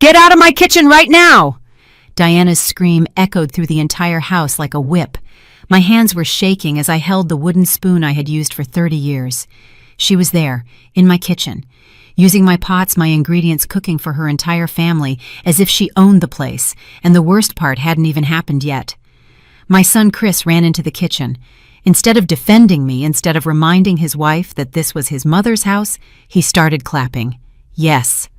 Get out of my kitchen right now! Diana's scream echoed through the entire house like a whip. My hands were shaking as I held the wooden spoon I had used for 30 years. She was there, in my kitchen, using my pots, my ingredients, cooking for her entire family as if she owned the place, and the worst part hadn't even happened yet. My son Chris ran into the kitchen. Instead of defending me, instead of reminding his wife that this was his mother's house, he started clapping. Yes,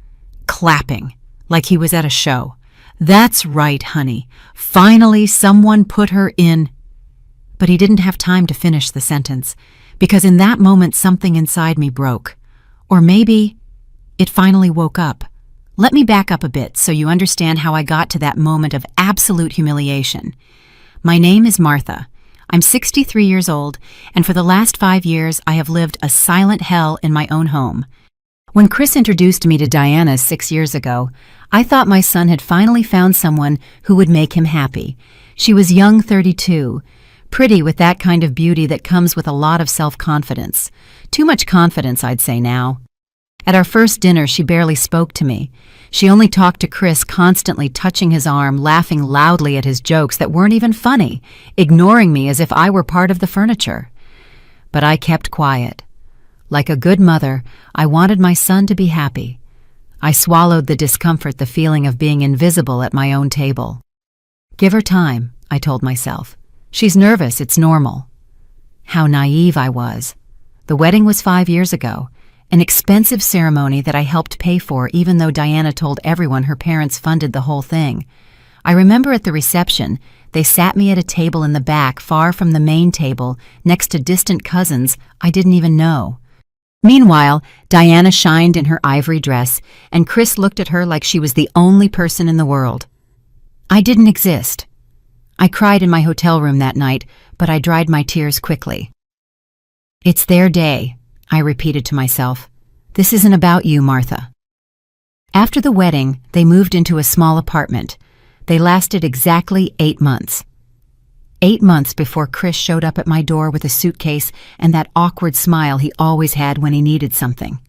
clapping, like he was at a show. That's right, honey. Finally, someone put her in. But he didn't have time to finish the sentence, because in that moment something inside me broke. Or maybe it finally woke up. Let me back up a bit so you understand how I got to that moment of absolute humiliation. My name is Martha. I'm 63 years old, and for the last 5 years I have lived a silent hell in my own home. When Chris introduced me to Diana 6 years ago, I thought my son had finally found someone who would make him happy. She was young, 32, pretty with that kind of beauty that comes with a lot of self-confidence. Too much confidence, I'd say now. At our first dinner, she barely spoke to me. She only talked to Chris, constantly touching his arm, laughing loudly at his jokes that weren't even funny, ignoring me as if I were part of the furniture. But I kept quiet. Like a good mother, I wanted my son to be happy. I swallowed the discomfort, the feeling of being invisible at my own table. Give her time, I told myself. She's nervous, it's normal. How naive I was. The wedding was 5 years ago, an expensive ceremony that I helped pay for even though Diana told everyone her parents funded the whole thing. I remember at the reception, they sat me at a table in the back far from the main table next to distant cousins I didn't even know. Meanwhile, Diana shined in her ivory dress, and Chris looked at her like she was the only person in the world. I didn't exist. I cried in my hotel room that night, but I dried my tears quickly. It's their day, I repeated to myself. This isn't about you, Martha. After the wedding, they moved into a small apartment. They lasted exactly 8 months. 8 months before Chris showed up at my door with a suitcase and that awkward smile he always had when he needed something.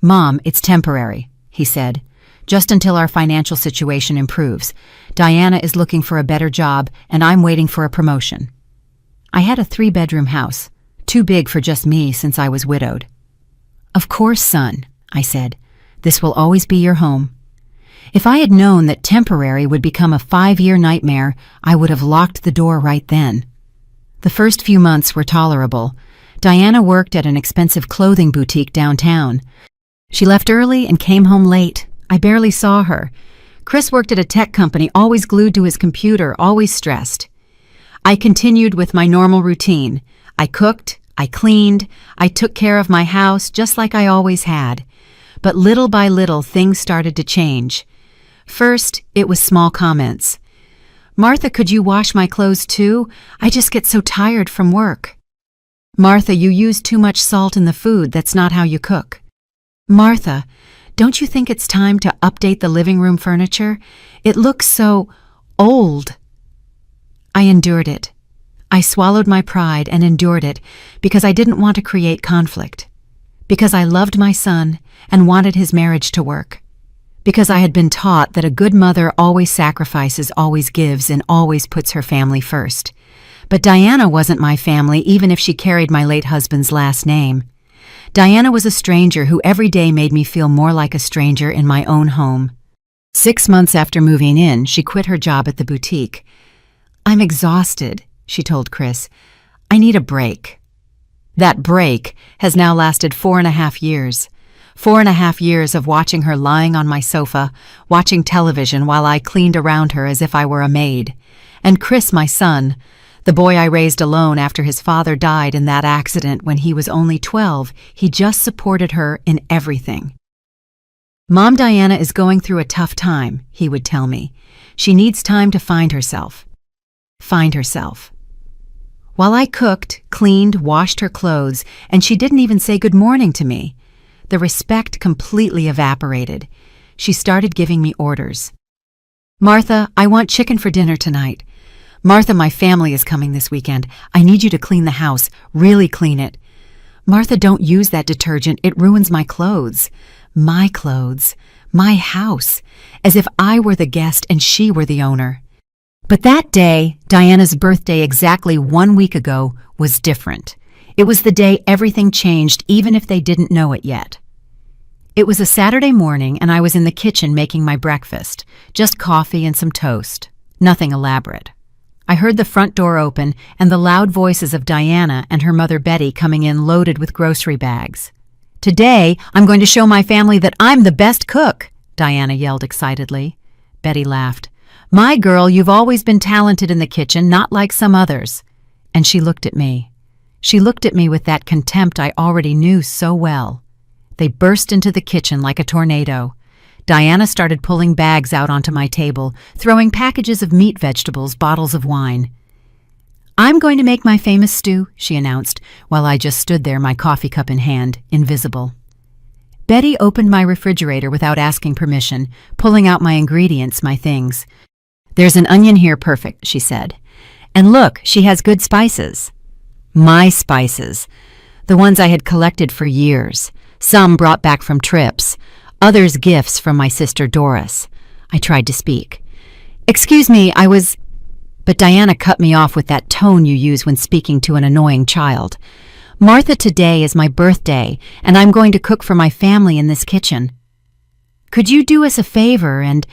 Mom, it's temporary, he said. Just until our financial situation improves. Diana is looking for a better job, and I'm waiting for a promotion. I had a 3-bedroom house, too big for just me since I was widowed. Of course, son, I said. This will always be your home. If I had known that temporary would become a 5-year nightmare, I would have locked the door right then. The first few months were tolerable. Diana worked at an expensive clothing boutique downtown. She left early and came home late. I barely saw her. Chris worked at a tech company, always glued to his computer, always stressed. I continued with my normal routine. I cooked, I cleaned, I took care of my house just like I always had. But little by little, things started to change. First, it was small comments. Martha, could you wash my clothes too? I just get so tired from work. Martha, you use too much salt in the food. That's not how you cook. Martha, don't you think it's time to update the living room furniture? It looks so old. I endured it. I swallowed my pride and endured it because I didn't want to create conflict. Because I loved my son and wanted his marriage to work. Because I had been taught that a good mother always sacrifices, always gives, and always puts her family first. But Diana wasn't my family, even if she carried my late husband's last name. Diana was a stranger who every day made me feel more like a stranger in my own home. 6 months after moving in, she quit her job at the boutique. I'm exhausted, she told Chris. I need a break. That break has now lasted 4.5 years. 4.5 years of watching her lying on my sofa, watching television while I cleaned around her as if I were a maid. And Chris, my son, the boy I raised alone after his father died in that accident when he was only 12, he just supported her in everything. Mom Diana is going through a tough time, he would tell me. She needs time to find herself. Find herself. While I cooked, cleaned, washed her clothes, and she didn't even say good morning to me. The respect completely evaporated. She started giving me orders. Martha, I want chicken for dinner tonight. Martha, my family is coming this weekend. I need you to clean the house, really clean it. Martha, don't use that detergent. It ruins my clothes. My clothes. My house, as if I were the guest and she were the owner. But that day, Diana's birthday exactly 1 week ago, was different. It was the day everything changed, even if they didn't know it yet. It was a Saturday morning, and I was in the kitchen making my breakfast. Just coffee and some toast. Nothing elaborate. I heard the front door open and the loud voices of Diana and her mother Betty coming in loaded with grocery bags. "Today, I'm going to show my family that I'm the best cook," Diana yelled excitedly. Betty laughed. "My girl, you've always been talented in the kitchen, not like some others." And she looked at me. She looked at me with that contempt I already knew so well. They burst into the kitchen like a tornado. Diana started pulling bags out onto my table, throwing packages of meat, vegetables, bottles of wine. "I'm going to make my famous stew," she announced, while I just stood there, my coffee cup in hand, invisible. Betty opened my refrigerator without asking permission, pulling out my ingredients, my things. "There's an onion here, perfect," she said. "And look, she has good spices." My spices. The ones I had collected for years. Some brought back from trips. Others gifts from my sister Doris. I tried to speak. "Excuse me, But Diana cut me off with that tone you use when speaking to an annoying child. "Martha, today is my birthday, and I'm going to cook for my family in this kitchen. Could you do us a favor and—"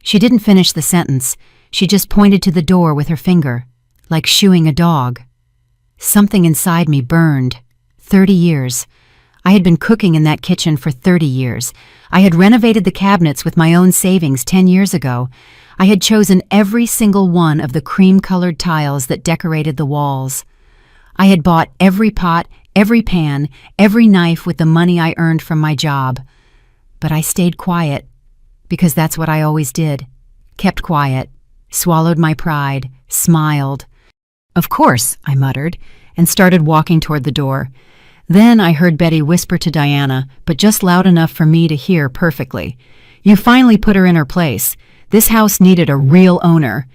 She didn't finish the sentence. She just pointed to the door with her finger, like shooing a dog. Something inside me burned. 30 years. I had been cooking in that kitchen for 30 years. I had renovated the cabinets with my own savings 10 years ago. I had chosen every single one of the cream-colored tiles that decorated the walls. I had bought every pot, every pan, every knife with the money I earned from my job. But I stayed quiet, because that's what I always did. Kept quiet, swallowed my pride, smiled. "Of course," I muttered, and started walking toward the door. Then I heard Betty whisper to Diana, but just loud enough for me to hear perfectly. "You finally put her in her place. This house needed a real owner."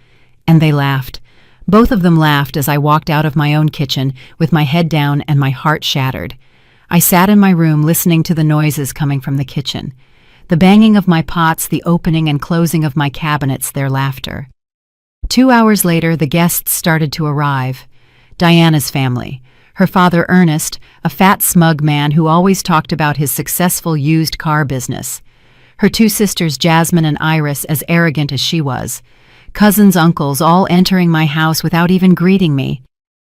And they laughed. Both of them laughed as I walked out of my own kitchen with my head down and my heart shattered. I sat in my room listening to the noises coming from the kitchen. The banging of my pots, the opening and closing of my cabinets, their laughter. 2 hours later, the guests started to arrive. Diana's family. Her father, Ernest, a fat, smug man who always talked about his successful used car business. Her 2 sisters, Jasmine and Iris, as arrogant as she was. Cousins, uncles, all entering my house without even greeting me.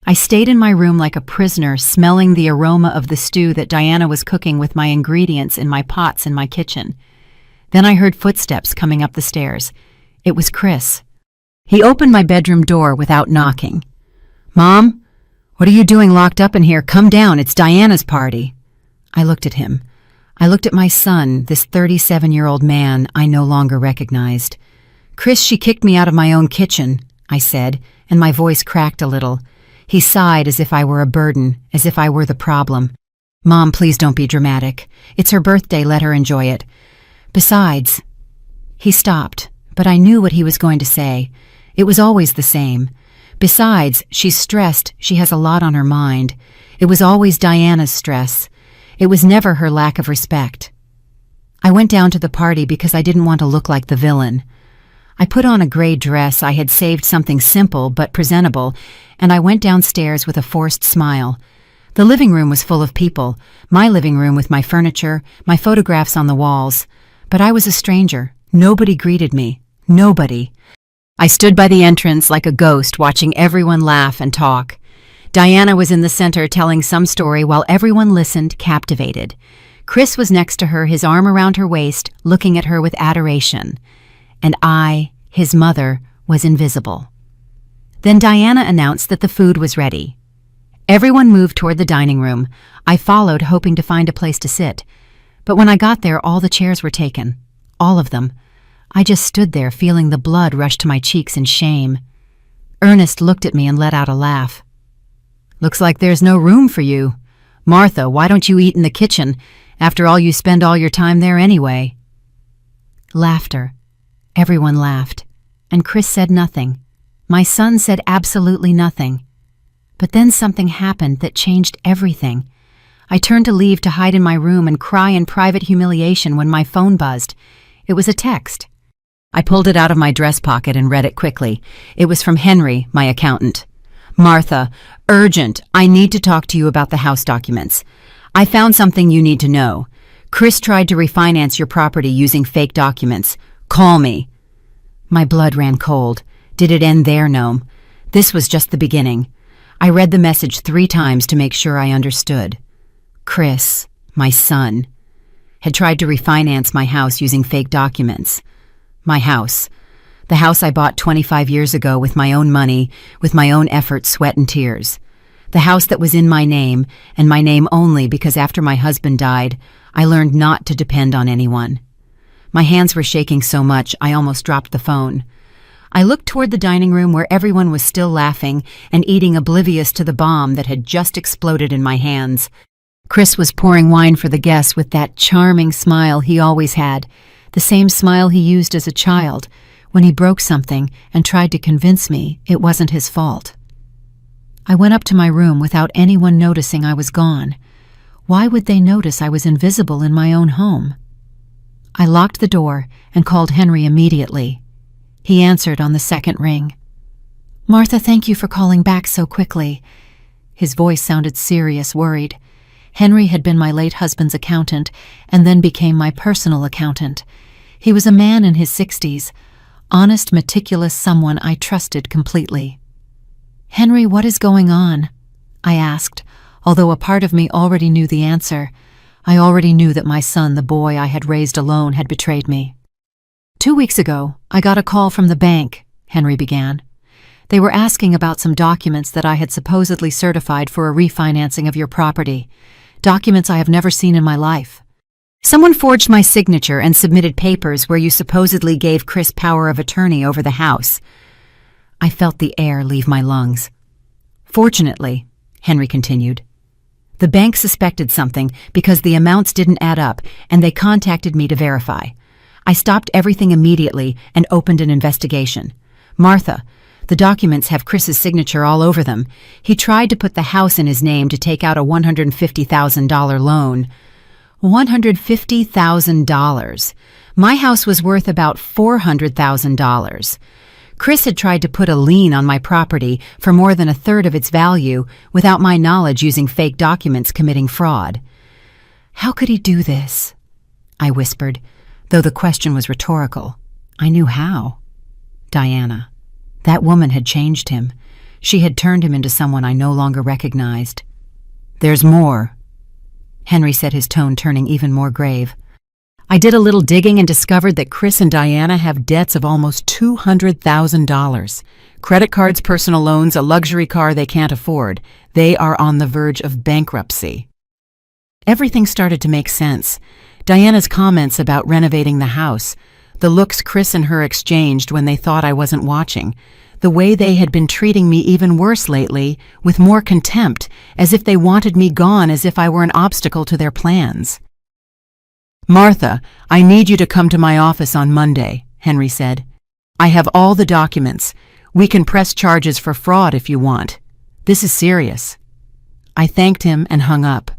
I stayed in my room like a prisoner, smelling the aroma of the stew that Diana was cooking with my ingredients in my pots in my kitchen. Then I heard footsteps coming up the stairs. It was Chris. He opened my bedroom door without knocking. "Mom? What are you doing locked up in here? Come down, it's Diana's party." I looked at him. I looked at my son, this 37-year-old man I no longer recognized. "Chris, she kicked me out of my own kitchen," I said, and my voice cracked a little. He sighed as if I were a burden, as if I were the problem. "Mom, please don't be dramatic. It's her birthday, let her enjoy it. Besides—" He stopped, but I knew what he was going to say. It was always the same. "Besides, she's stressed, she has a lot on her mind." It was always Diana's stress. It was never her lack of respect. I went down to the party because I didn't want to look like the villain. I put on a gray dress. I had saved something simple but presentable, and I went downstairs with a forced smile. The living room was full of people, my living room with my furniture, my photographs on the walls. But I was a stranger. Nobody greeted me. Nobody. I stood by the entrance like a ghost, watching everyone laugh and talk. Diana was in the center telling some story while everyone listened, captivated. Chris was next to her, his arm around her waist, looking at her with adoration. And I, his mother, was invisible. Then Diana announced that the food was ready. Everyone moved toward the dining room. I followed, hoping to find a place to sit. But when I got there, all the chairs were taken. All of them. I just stood there, feeling the blood rush to my cheeks in shame. Ernest looked at me and let out a laugh. "Looks like there's no room for you. Martha, why don't you eat in the kitchen? After all, you spend all your time there anyway." Laughter. Everyone laughed. And Chris said nothing. My son said absolutely nothing. But then something happened that changed everything. I turned to leave to hide in my room and cry in private humiliation when my phone buzzed. It was a text. I pulled it out of my dress pocket and read it quickly. It was from Henry, my accountant. Martha, urgent. I need to talk to you about the house documents. I found something you need to know. Chris tried to refinance your property using fake documents. Call me. My blood ran cold. Did it end there, Noam? This was just the beginning. I read the message 3 times to make sure I understood. Chris, my son, had tried to refinance my house using fake documents. My house. The house I bought 25 years ago with my own money, with my own effort, sweat, and tears. The house that was in my name, and my name only because after my husband died, I learned not to depend on anyone. My hands were shaking so much I almost dropped the phone. I looked toward the dining room where everyone was still laughing and eating, oblivious to the bomb that had just exploded in my hands. Chris was pouring wine for the guests with that charming smile he always had, the same smile he used as a child when he broke something and tried to convince me it wasn't his fault. I went up to my room without anyone noticing I was gone. Why would they notice I was invisible in my own home? I locked the door and called Henry immediately. He answered on the second ring. Martha, thank you for calling back so quickly. His voice sounded serious, worried. Henry had been my late husband's accountant and then became my personal accountant. He was a man in his 60s, honest, meticulous, someone I trusted completely. Henry, what is going on? I asked, although a part of me already knew the answer. I already knew that my son, the boy I had raised alone, had betrayed me. 2 weeks ago, I got a call from the bank, Henry began. They were asking about some documents that I had supposedly certified for a refinancing of your property. Documents I have never seen in my life. Someone forged my signature and submitted papers where you supposedly gave Chris power of attorney over the house. I felt the air leave my lungs. Fortunately, Henry continued, the bank suspected something because the amounts didn't add up and they contacted me to verify. I stopped everything immediately and opened an investigation. Martha, the documents have Chris's signature all over them. He tried to put the house in his name to take out a $150,000 loan. $150,000. My house was worth about $400,000. Chris had tried to put a lien on my property for more than 1/3 of its value without my knowledge, using fake documents, committing fraud. How could he do this? I whispered, though the question was rhetorical. I knew how. Diana. That woman had changed him. She had turned him into someone I no longer recognized. There's more, Henry said, his tone turning even more grave. I did a little digging and discovered that Chris and Diana have debts of almost $200,000. Credit cards, personal loans, a luxury car they can't afford. They are on the verge of bankruptcy. Everything started to make sense. Diana's comments about renovating the house, the looks Chris and her exchanged when they thought I wasn't watching, the way they had been treating me even worse lately, with more contempt, as if they wanted me gone, as if I were an obstacle to their plans. Martha, I need you to come to my office on Monday, Henry said. I have all the documents. We can press charges for fraud if you want. This is serious. I thanked him and hung up.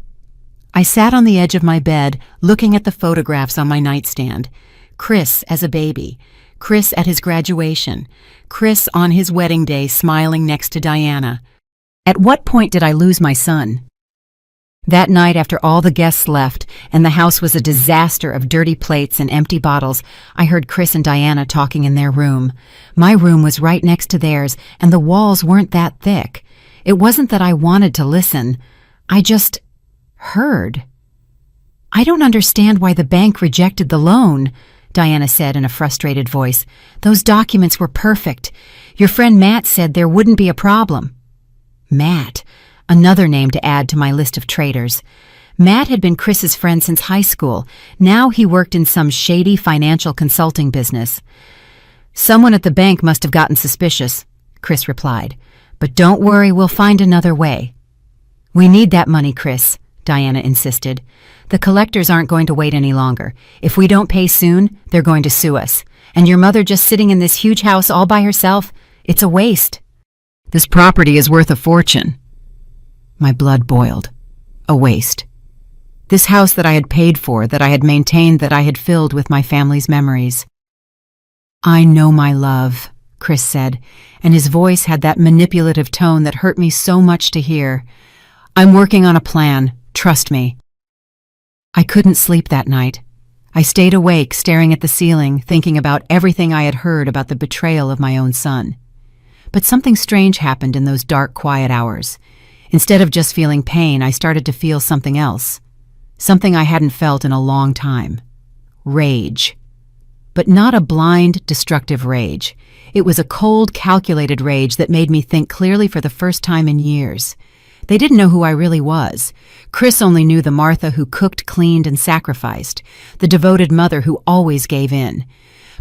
I sat on the edge of my bed, looking at the photographs on my nightstand. Chris as a baby, Chris at his graduation, Chris on his wedding day smiling next to Diana. At what point did I lose my son? That night, after all the guests left and the house was a disaster of dirty plates and empty bottles, I heard Chris and Diana talking in their room. My room was right next to theirs, and the walls weren't that thick. It wasn't that I wanted to listen. I just heard. I don't understand why the bank rejected the loan, Diana said in a frustrated voice. Those documents were perfect. Your friend Matt said there wouldn't be a problem. Matt, another name to add to my list of traitors. Matt had been Chris's friend since high school. Now he worked in some shady financial consulting business. Someone at the bank must have gotten suspicious, Chris replied. But don't worry, we'll find another way. We need that money, Chris, Diana insisted. The collectors aren't going to wait any longer. If we don't pay soon, they're going to sue us. And your mother just sitting in this huge house all by herself, it's a waste. This property is worth a fortune. My blood boiled. A waste. This house that I had paid for, that I had maintained, that I had filled with my family's memories. "I know my love," Chris said, and his voice had that manipulative tone that hurt me so much to hear. "I'm working on a plan, trust me." I couldn't sleep that night. I stayed awake, staring at the ceiling, thinking about everything I had heard about the betrayal of my own son. But something strange happened in those dark, quiet hours. Instead of just feeling pain, I started to feel something else. Something I hadn't felt in a long time. Rage. But not a blind, destructive rage. It was a cold, calculated rage that made me think clearly for the first time in years. They didn't know who I really was. Chris only knew the Martha who cooked, cleaned, and sacrificed, the devoted mother who always gave in.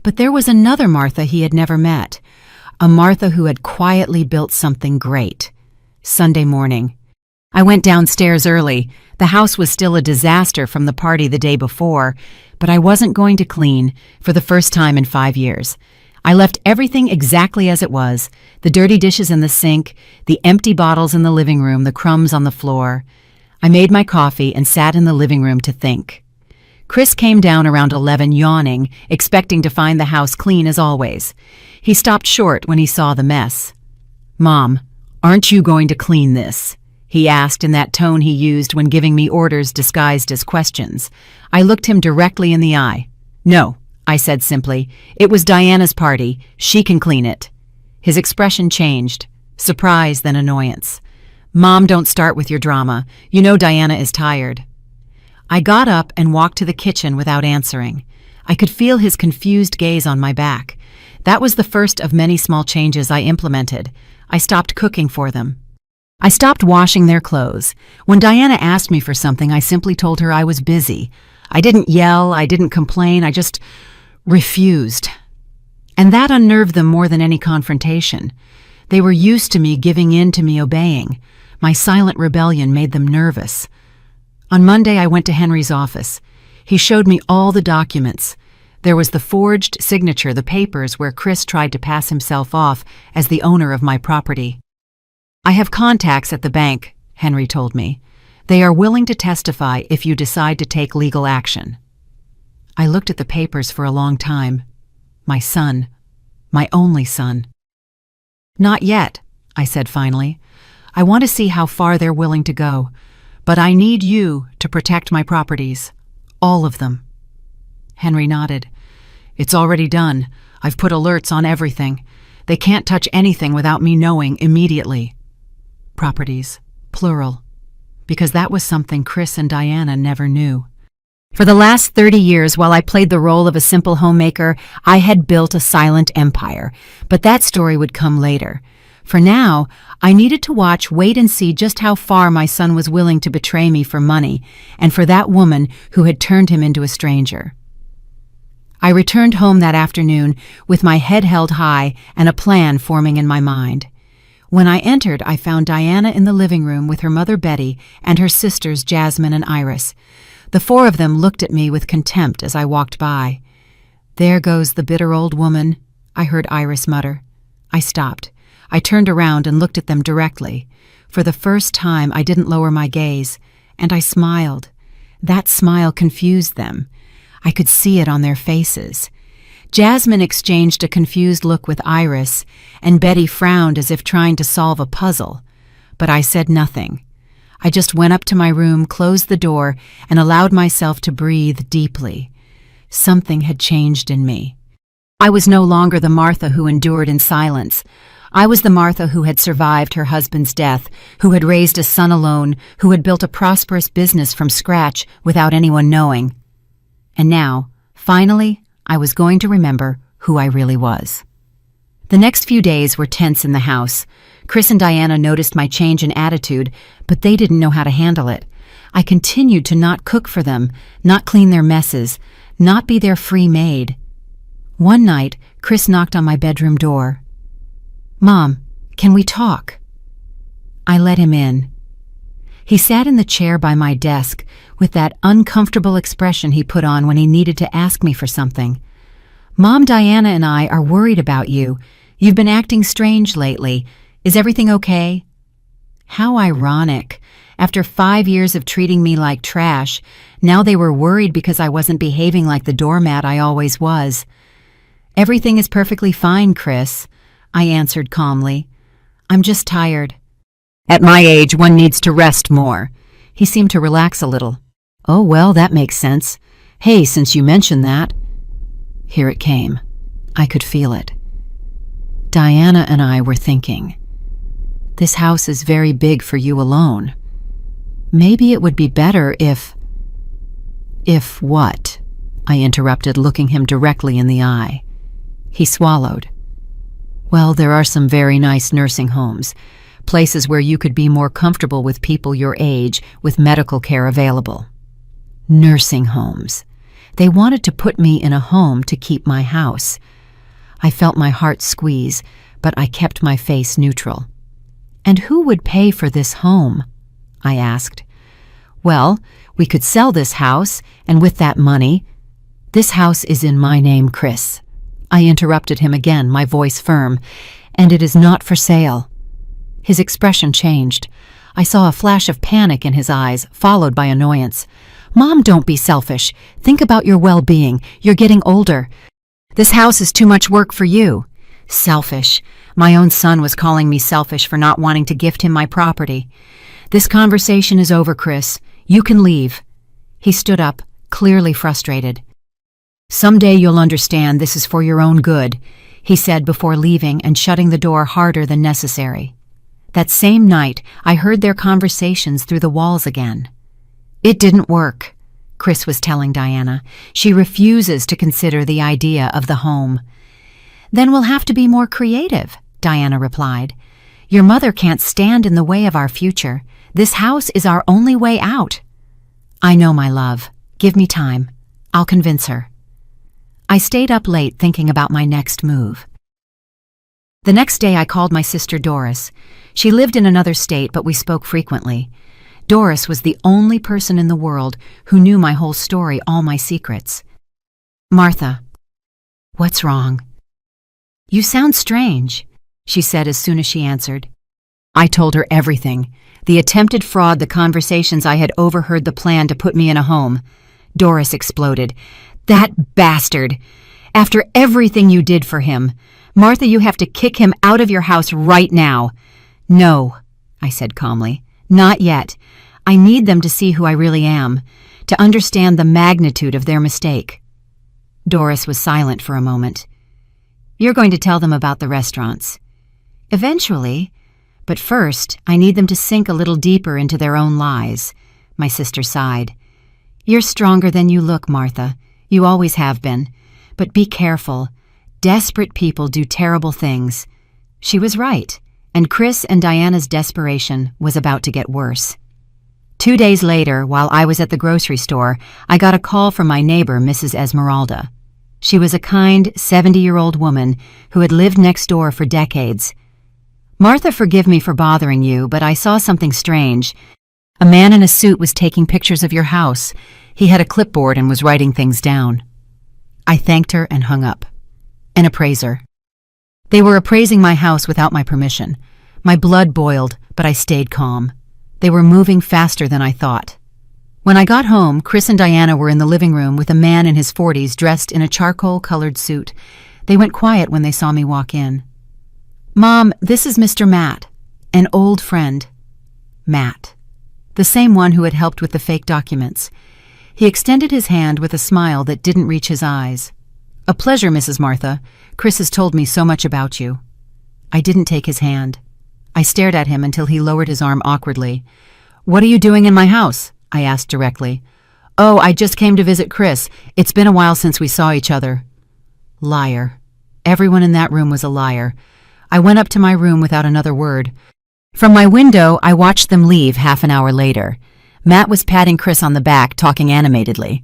But there was another Martha he had never met, a Martha who had quietly built something great. Sunday morning. I went downstairs early. The house was still a disaster from the party the day before, but I wasn't going to clean for the first time in 5 years. I left everything exactly as it was, the dirty dishes in the sink, the empty bottles in the living room, the crumbs on the floor. I made my coffee and sat in the living room to think. Chris came down around 11, yawning, expecting to find the house clean as always. He stopped short when he saw the mess. "Mom, aren't you going to clean this?" he asked in that tone he used when giving me orders disguised as questions. I looked him directly in the eye. "No," I said simply. "It was Diana's party. She can clean it." His expression changed. Surprise, then annoyance. "Mom, don't start with your drama. You know Diana is tired." I got up and walked to the kitchen without answering. I could feel his confused gaze on my back. That was the first of many small changes I implemented. I stopped cooking for them. I stopped washing their clothes. When Diana asked me for something, I simply told her I was busy. I didn't yell, I didn't complain, I just refused. And that unnerved them more than any confrontation. They were used to me giving in, to me obeying. My silent rebellion made them nervous. On Monday, I went to Henry's office. He showed me all the documents. There was the forged signature, the papers where Chris tried to pass himself off as the owner of my property. "I have contacts at the bank," Henry told me. "They are willing to testify if you decide to take legal action." I looked at the papers for a long time. My son. My only son. "Not yet," I said finally. "I want to see how far they're willing to go. But I need you to protect my properties. All of them." Henry nodded. "It's already done. I've put alerts on everything. They can't touch anything without me knowing immediately." Properties. Plural. Because that was something Chris and Diana never knew. For the last 30 years, while I played the role of a simple homemaker, I had built a silent empire. But that story would come later. For now, I needed to watch, wait and see just how far my son was willing to betray me for money, and for that woman who had turned him into a stranger. I returned home that afternoon with my head held high and a plan forming in my mind. When I entered, I found Diana in the living room with her mother Betty and her sisters Jasmine and Iris. The four of them looked at me with contempt as I walked by. "There goes the bitter old woman," I heard Iris mutter. I stopped. I turned around and looked at them directly. For the first time, I didn't lower my gaze, and I smiled. That smile confused them. I could see it on their faces. Jasmine exchanged a confused look with Iris, and Betty frowned as if trying to solve a puzzle. But I said nothing. I just went up to my room, closed the door, and allowed myself to breathe deeply. Something had changed in me. I was no longer the Martha who endured in silence. I was the Martha who had survived her husband's death, who had raised a son alone, who had built a prosperous business from scratch without anyone knowing. And now, finally, I was going to remember who I really was. The next few days were tense in the house. Chris and Diana noticed my change in attitude, but they didn't know how to handle it. I continued to not cook for them, not clean their messes, not be their free maid. One night, Chris knocked on my bedroom door. "Mom, can we talk?" I let him in. He sat in the chair by my desk with that uncomfortable expression he put on when he needed to ask me for something. "Mom, Diana and I are worried about you. You've been acting strange lately. Is everything okay?" How ironic. After 5 years of treating me like trash, now they were worried because I wasn't behaving like the doormat I always was. "Everything is perfectly fine, Chris," I answered calmly. "I'm just tired." "At my age, one needs to rest more." He seemed to relax a little. "Oh, well, that makes sense. Hey, since you mentioned that..." Here it came. I could feel it. Diana and I were thinking, "This house is very big for you alone. Maybe it would be better if..." "If what?" I interrupted, looking him directly in the eye. He swallowed. "Well, there are some very nice nursing homes, places where you could be more comfortable with people your age, with medical care available." Nursing homes. They wanted to put me in a home to keep my house. I felt my heart squeeze, but I kept my face neutral. "And who would pay for this home?" I asked. "Well, we could sell this house, and with that money..." "This house is in my name, Chris." I interrupted him again, my voice firm. "And it is not for sale." His expression changed. I saw a flash of panic in his eyes, followed by annoyance. "Mom, don't be selfish. Think about your well-being. You're getting older. This house is too much work for you." Selfish. My own son was calling me selfish for not wanting to gift him my property. "This conversation is over, Chris. You can leave." He stood up, clearly frustrated. "Someday you'll understand this is for your own good," he said before leaving and shutting the door harder than necessary. That same night, I heard their conversations through the walls again. "It didn't work," Chris was telling Diana. "She refuses to consider the idea of the home." "Then we'll have to be more creative," Diana replied. "Your mother can't stand in the way of our future. This house is our only way out." "I know, my love. Give me time. I'll convince her." I stayed up late thinking about my next move. The next day I called my sister Doris. She lived in another state, but we spoke frequently. Doris was the only person in the world who knew my whole story, all my secrets. "Martha." "What's wrong?" "You sound strange," she said as soon as she answered. I told her everything. The attempted fraud, the conversations I had overheard, the plan to put me in a home. Doris exploded. "That bastard! After everything you did for him. Martha, you have to kick him out of your house right now." "No," I said calmly. "Not yet. I need them to see who I really am, to understand the magnitude of their mistake." Doris was silent for a moment. "You're going to tell them about the restaurants." "Eventually. But first, I need them to sink a little deeper into their own lies." My sister sighed. "You're stronger than you look, Martha. You always have been. But be careful. Desperate people do terrible things." She was right, and Chris and Diana's desperation was about to get worse. 2 days later, while I was at the grocery store, I got a call from my neighbor, Mrs. Esmeralda. She was a kind, 70-year-old woman who had lived next door for decades. "Martha, forgive me for bothering you, but I saw something strange. A man in a suit was taking pictures of your house. He had a clipboard and was writing things down." I thanked her and hung up. An appraiser. They were appraising my house without my permission. My blood boiled, but I stayed calm. They were moving faster than I thought. When I got home, Chris and Diana were in the living room with a man in his 40s dressed in a charcoal-colored suit. They went quiet when they saw me walk in. "Mom, this is Mr. Matt, an old friend." Matt. The same one who had helped with the fake documents. He extended his hand with a smile that didn't reach his eyes. "A pleasure, Mrs. Martha. Chris has told me so much about you." I didn't take his hand. I stared at him until he lowered his arm awkwardly. "What are you doing in my house?" I asked directly. "Oh, I just came to visit Chris. It's been a while since we saw each other." Liar. Everyone in that room was a liar. I went up to my room without another word. From my window, I watched them leave half an hour later. Matt was patting Chris on the back, talking animatedly.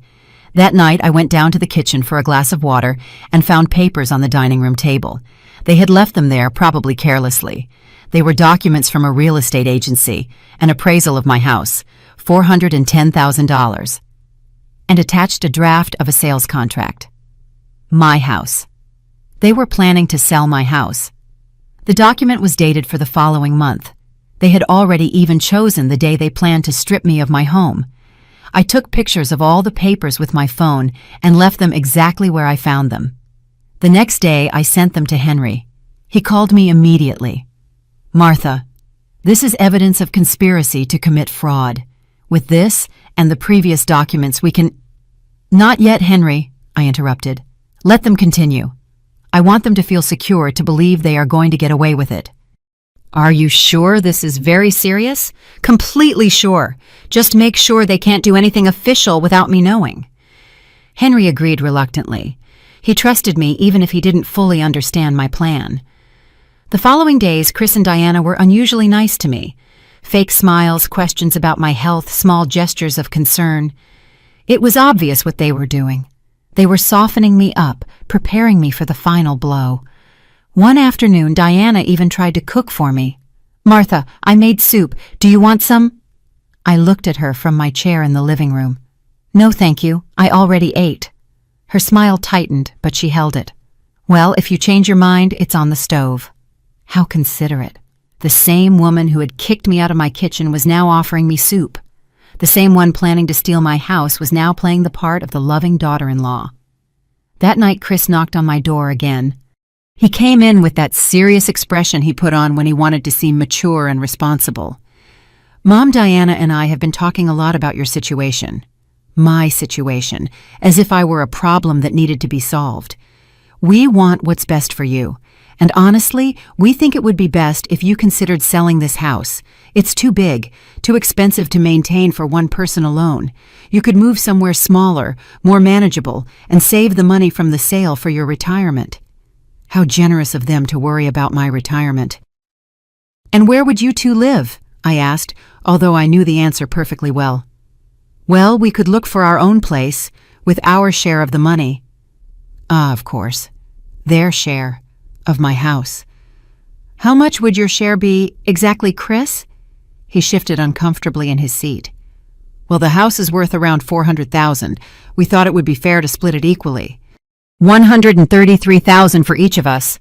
That night, I went down to the kitchen for a glass of water and found papers on the dining room table. They had left them there, probably carelessly. They were documents from a real estate agency, an appraisal of my house, $410,000, and attached a draft of a sales contract. My house. They were planning to sell my house. The document was dated for the following month. They had already even chosen the day they planned to strip me of my home. I took pictures of all the papers with my phone and left them exactly where I found them. The next day, I sent them to Henry. He called me immediately. "Martha, this is evidence of conspiracy to commit fraud. With this and the previous documents, we can—" "Not yet, Henry," I interrupted. "Let them continue. I want them to feel secure to believe they are going to get away with it." "Are you sure this is very serious?" "Completely sure. Just make sure they can't do anything official without me knowing." Henry agreed reluctantly. He trusted me even if he didn't fully understand my plan. The following days, Chris and Diana were unusually nice to me. Fake smiles, questions about my health, small gestures of concern. It was obvious what they were doing. They were softening me up, preparing me for the final blow. One afternoon, Diana even tried to cook for me. "Martha, I made soup. Do you want some?" I looked at her from my chair in the living room. "No, thank you. I already ate." Her smile tightened, but she held it. "Well, if you change your mind, it's on the stove." How considerate. The same woman who had kicked me out of my kitchen was now offering me soup. The same one planning to steal my house was now playing the part of the loving daughter-in-law. That night, Chris knocked on my door again. He came in with that serious expression he put on when he wanted to seem mature and responsible. "Mom, Diana and I have been talking a lot about your situation." My situation, as if I were a problem that needed to be solved. "We want what's best for you. And honestly, we think it would be best if you considered selling this house. It's too big, too expensive to maintain for one person alone. You could move somewhere smaller, more manageable, and save the money from the sale for your retirement." How generous of them to worry about my retirement. "And where would you two live?" I asked, although I knew the answer perfectly well. "Well, we could look for our own place, with our share of the money." Of course. Their share. Of my house. "How much would your share be exactly, Chris?" He shifted uncomfortably in his seat. "Well, the house is worth around $400,000. We thought it would be fair to split it equally. $133,000 for each of us."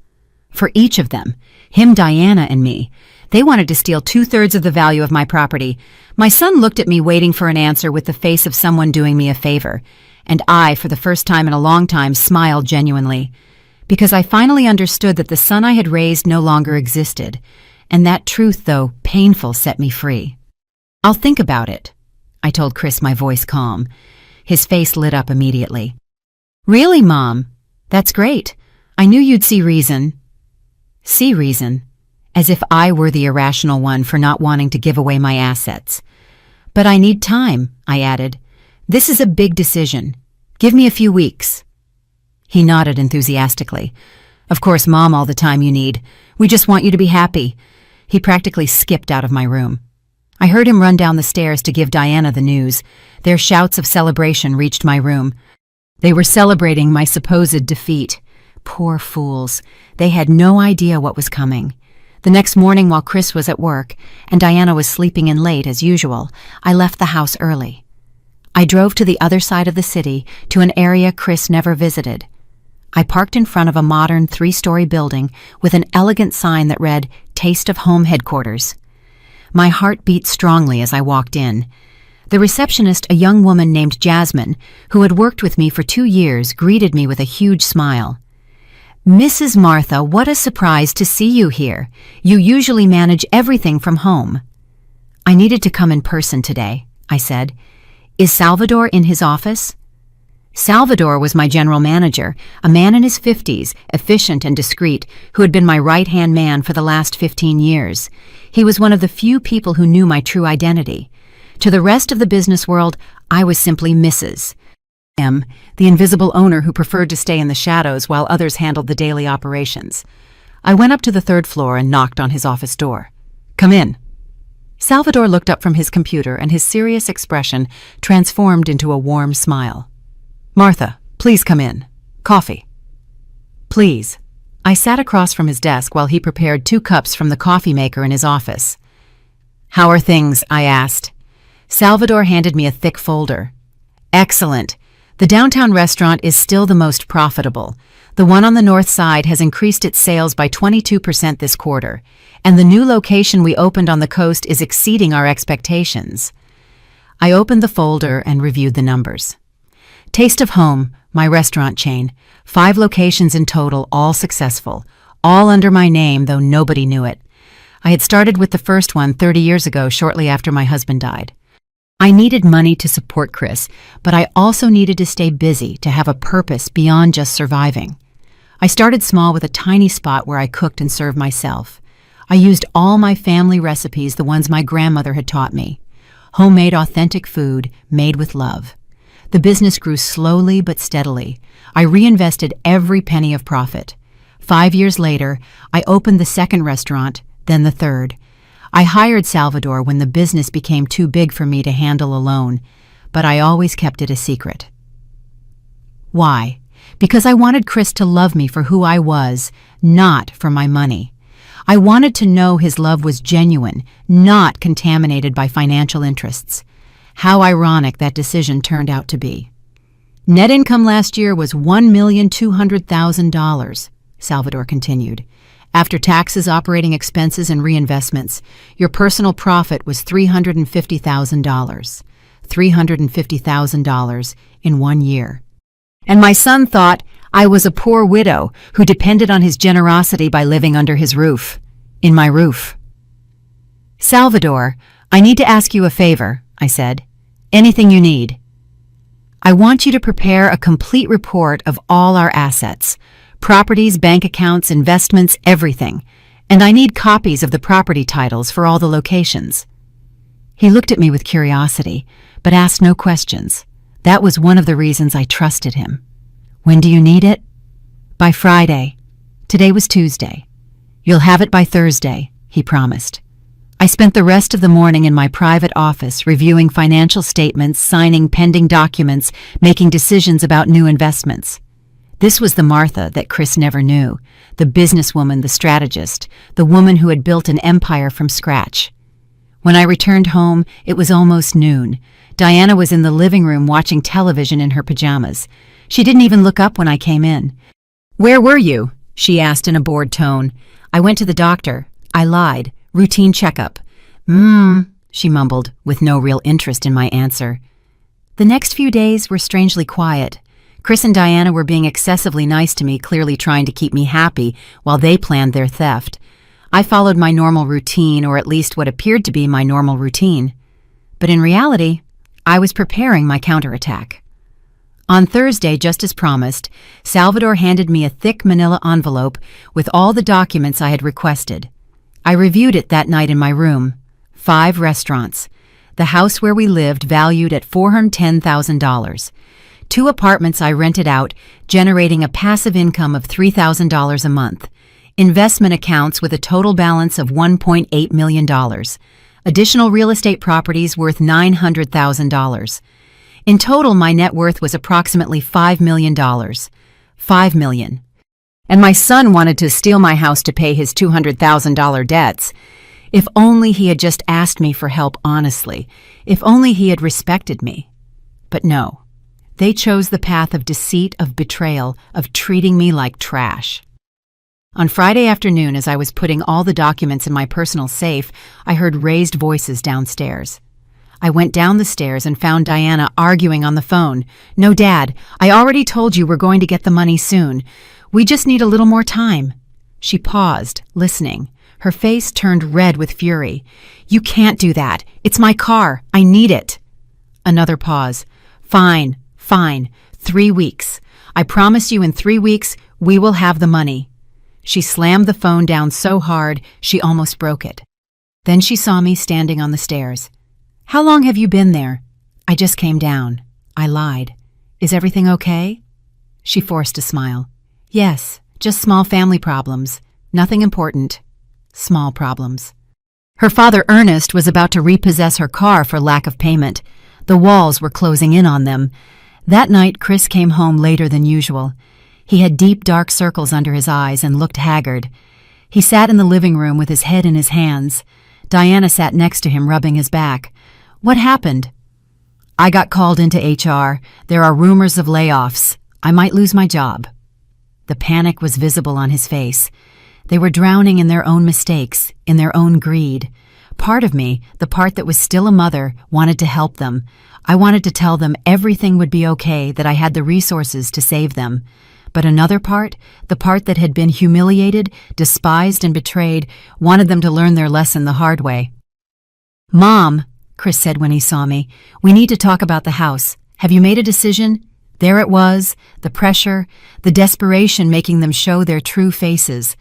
For each of them. Him, Diana, and me. They wanted to steal 2/3 of the value of my property. My son looked at me waiting for an answer with the face of someone doing me a favor. And I, for the first time in a long time, smiled genuinely. Because I finally understood that the son I had raised no longer existed, and that truth, though painful, set me free. "I'll think about it," I told Chris, my voice calm. His face lit up immediately. "Really, Mom? That's great. I knew you'd see reason." See reason? As if I were the irrational one for not wanting to give away my assets. "But I need time," I added. "This is a big decision. Give me a few weeks." He nodded enthusiastically. "Of course, Mom, all the time you need. We just want you to be happy." He practically skipped out of my room. I heard him run down the stairs to give Diana the news. Their shouts of celebration reached my room. They were celebrating my supposed defeat. Poor fools. They had no idea what was coming. The next morning, while Chris was at work and Diana was sleeping in late as usual, I left the house early. I drove to the other side of the city, to an area Chris never visited. I parked in front of a modern 3-story building with an elegant sign that read, "Taste of Home Headquarters." My heart beat strongly as I walked in. The receptionist, a young woman named Jasmine, who had worked with me for 2 years, greeted me with a huge smile. "Mrs. Martha, what a surprise to see you here. You usually manage everything from home." "I needed to come in person today," I said. "Is Salvador in his office?" Salvador was my general manager, a man in his 50s, efficient and discreet, who had been my right-hand man for the last 15 years. He was one of the few people who knew my true identity. To the rest of the business world, I was simply Mrs. M, the invisible owner who preferred to stay in the shadows while others handled the daily operations. I went up to the 3rd floor and knocked on his office door. "Come in." Salvador looked up from his computer and his serious expression transformed into a warm smile. "Martha, please come in. Coffee." "Please." I sat across from his desk while he prepared 2 cups from the coffee maker in his office. "How are things?" I asked. Salvador handed me a thick folder. "Excellent. The downtown restaurant is still the most profitable. The one on the north side has increased its sales by 22% this quarter, and the new location we opened on the coast is exceeding our expectations. I opened the folder and reviewed the numbers. Taste of Home, my restaurant chain, 5 locations in total, all successful, all under my name, though nobody knew it. I had started with the first one 30 years ago, shortly after my husband died. I needed money to support Chris, but I also needed to stay busy, to have a purpose beyond just surviving. I started small with a tiny spot where I cooked and served myself. I used all my family recipes, the ones my grandmother had taught me. Homemade, authentic food made with love. The business grew slowly but steadily. I reinvested every penny of profit. 5 years later, I opened the second restaurant, then the third. I hired Salvador when the business became too big for me to handle alone, but I always kept it a secret. Why? Because I wanted Chris to love me for who I was, not for my money. I wanted to know his love was genuine, not contaminated by financial interests. How ironic that decision turned out to be. Net income last year was $1,200,000, Salvador continued. After taxes, operating expenses, and reinvestments, your personal profit was $350,000. $350,000 in 1 year. And my son thought I was a poor widow who depended on his generosity by living under his roof. In my roof. Salvador, I need to ask you a favor, I said. Anything you need. I want you to prepare a complete report of all our assets. Properties, bank accounts, investments, everything. And I need copies of the property titles for all the locations. He looked at me with curiosity, but asked no questions. That was one of the reasons I trusted him. When do you need it? By Friday. Today was Tuesday. You'll have it by Thursday, he promised. I spent the rest of the morning in my private office reviewing financial statements, signing pending documents, making decisions about new investments. This was the Martha that Chris never knew, the businesswoman, the strategist, the woman who had built an empire from scratch. When I returned home, it was almost noon. Diana was in the living room watching television in her pajamas. She didn't even look up when I came in. "Where were you?" she asked in a bored tone. "I went to the doctor." I lied. "Routine checkup." She mumbled, with no real interest in my answer. The next few days were strangely quiet. Chris and Diana were being excessively nice to me, clearly trying to keep me happy while they planned their theft. I followed my normal routine, or at least what appeared to be my normal routine. But in reality, I was preparing my counterattack. On Thursday, just as promised, Salvador handed me a thick manila envelope with all the documents I had requested. I reviewed it that night in my room. 5 restaurants. The house where we lived valued at $410,000. 2 apartments I rented out, generating a passive income of $3,000 a month. Investment accounts with a total balance of $1.8 million. Additional real estate properties worth $900,000. In total, my net worth was approximately $5 million. $5 million. And my son wanted to steal my house to pay his $200,000 debts. If only he had just asked me for help honestly. If only he had respected me. But no. They chose the path of deceit, of betrayal, of treating me like trash. On Friday afternoon, as I was putting all the documents in my personal safe, I heard raised voices downstairs. I went down the stairs and found Diana arguing on the phone. "No, Dad, I already told you we're going to get the money soon. We just need a little more time." She paused, listening. Her face turned red with fury. "You can't do that. It's my car. I need it." Another pause. Fine. 3 weeks. I promise you in 3 weeks, we will have the money." She slammed the phone down so hard, she almost broke it. Then she saw me standing on the stairs. "How long have you been there?" "I just came down." I lied. "Is everything okay?" She forced a smile. "Yes, just small family problems. Nothing important. Small problems." Her father, Ernest, was about to repossess her car for lack of payment. The walls were closing in on them. That night, Chris came home later than usual. He had deep, dark circles under his eyes and looked haggard. He sat in the living room with his head in his hands. Diana sat next to him, rubbing his back. "What happened?" I got called into HR. There are rumors of layoffs. I might lose my job." The panic was visible on his face. They were drowning in their own mistakes, in their own greed. Part of me, the part that was still a mother, wanted to help them. I wanted to tell them everything would be okay, that I had the resources to save them. But another part, the part that had been humiliated, despised, and betrayed, wanted them to learn their lesson the hard way. "Mom," Chris said when he saw me, "we need to talk about the house. Have you made a decision?" There it was, the pressure, the desperation making them show their true faces.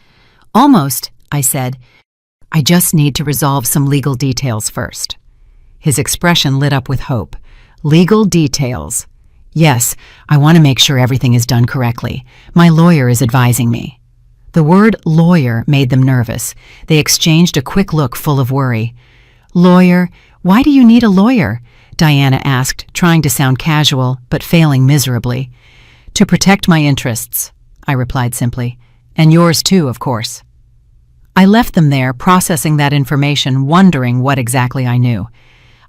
"Almost," I said. "I just need to resolve some legal details first." His expression lit up with hope. "Legal details?" "Yes, I want to make sure everything is done correctly. My lawyer is advising me." The word lawyer made them nervous. They exchanged a quick look full of worry. "Lawyer? Why do you need a lawyer?" Diana asked, trying to sound casual, but failing miserably. "To protect my interests," I replied simply. "And yours too, of course." I left them there, processing that information, wondering what exactly I knew.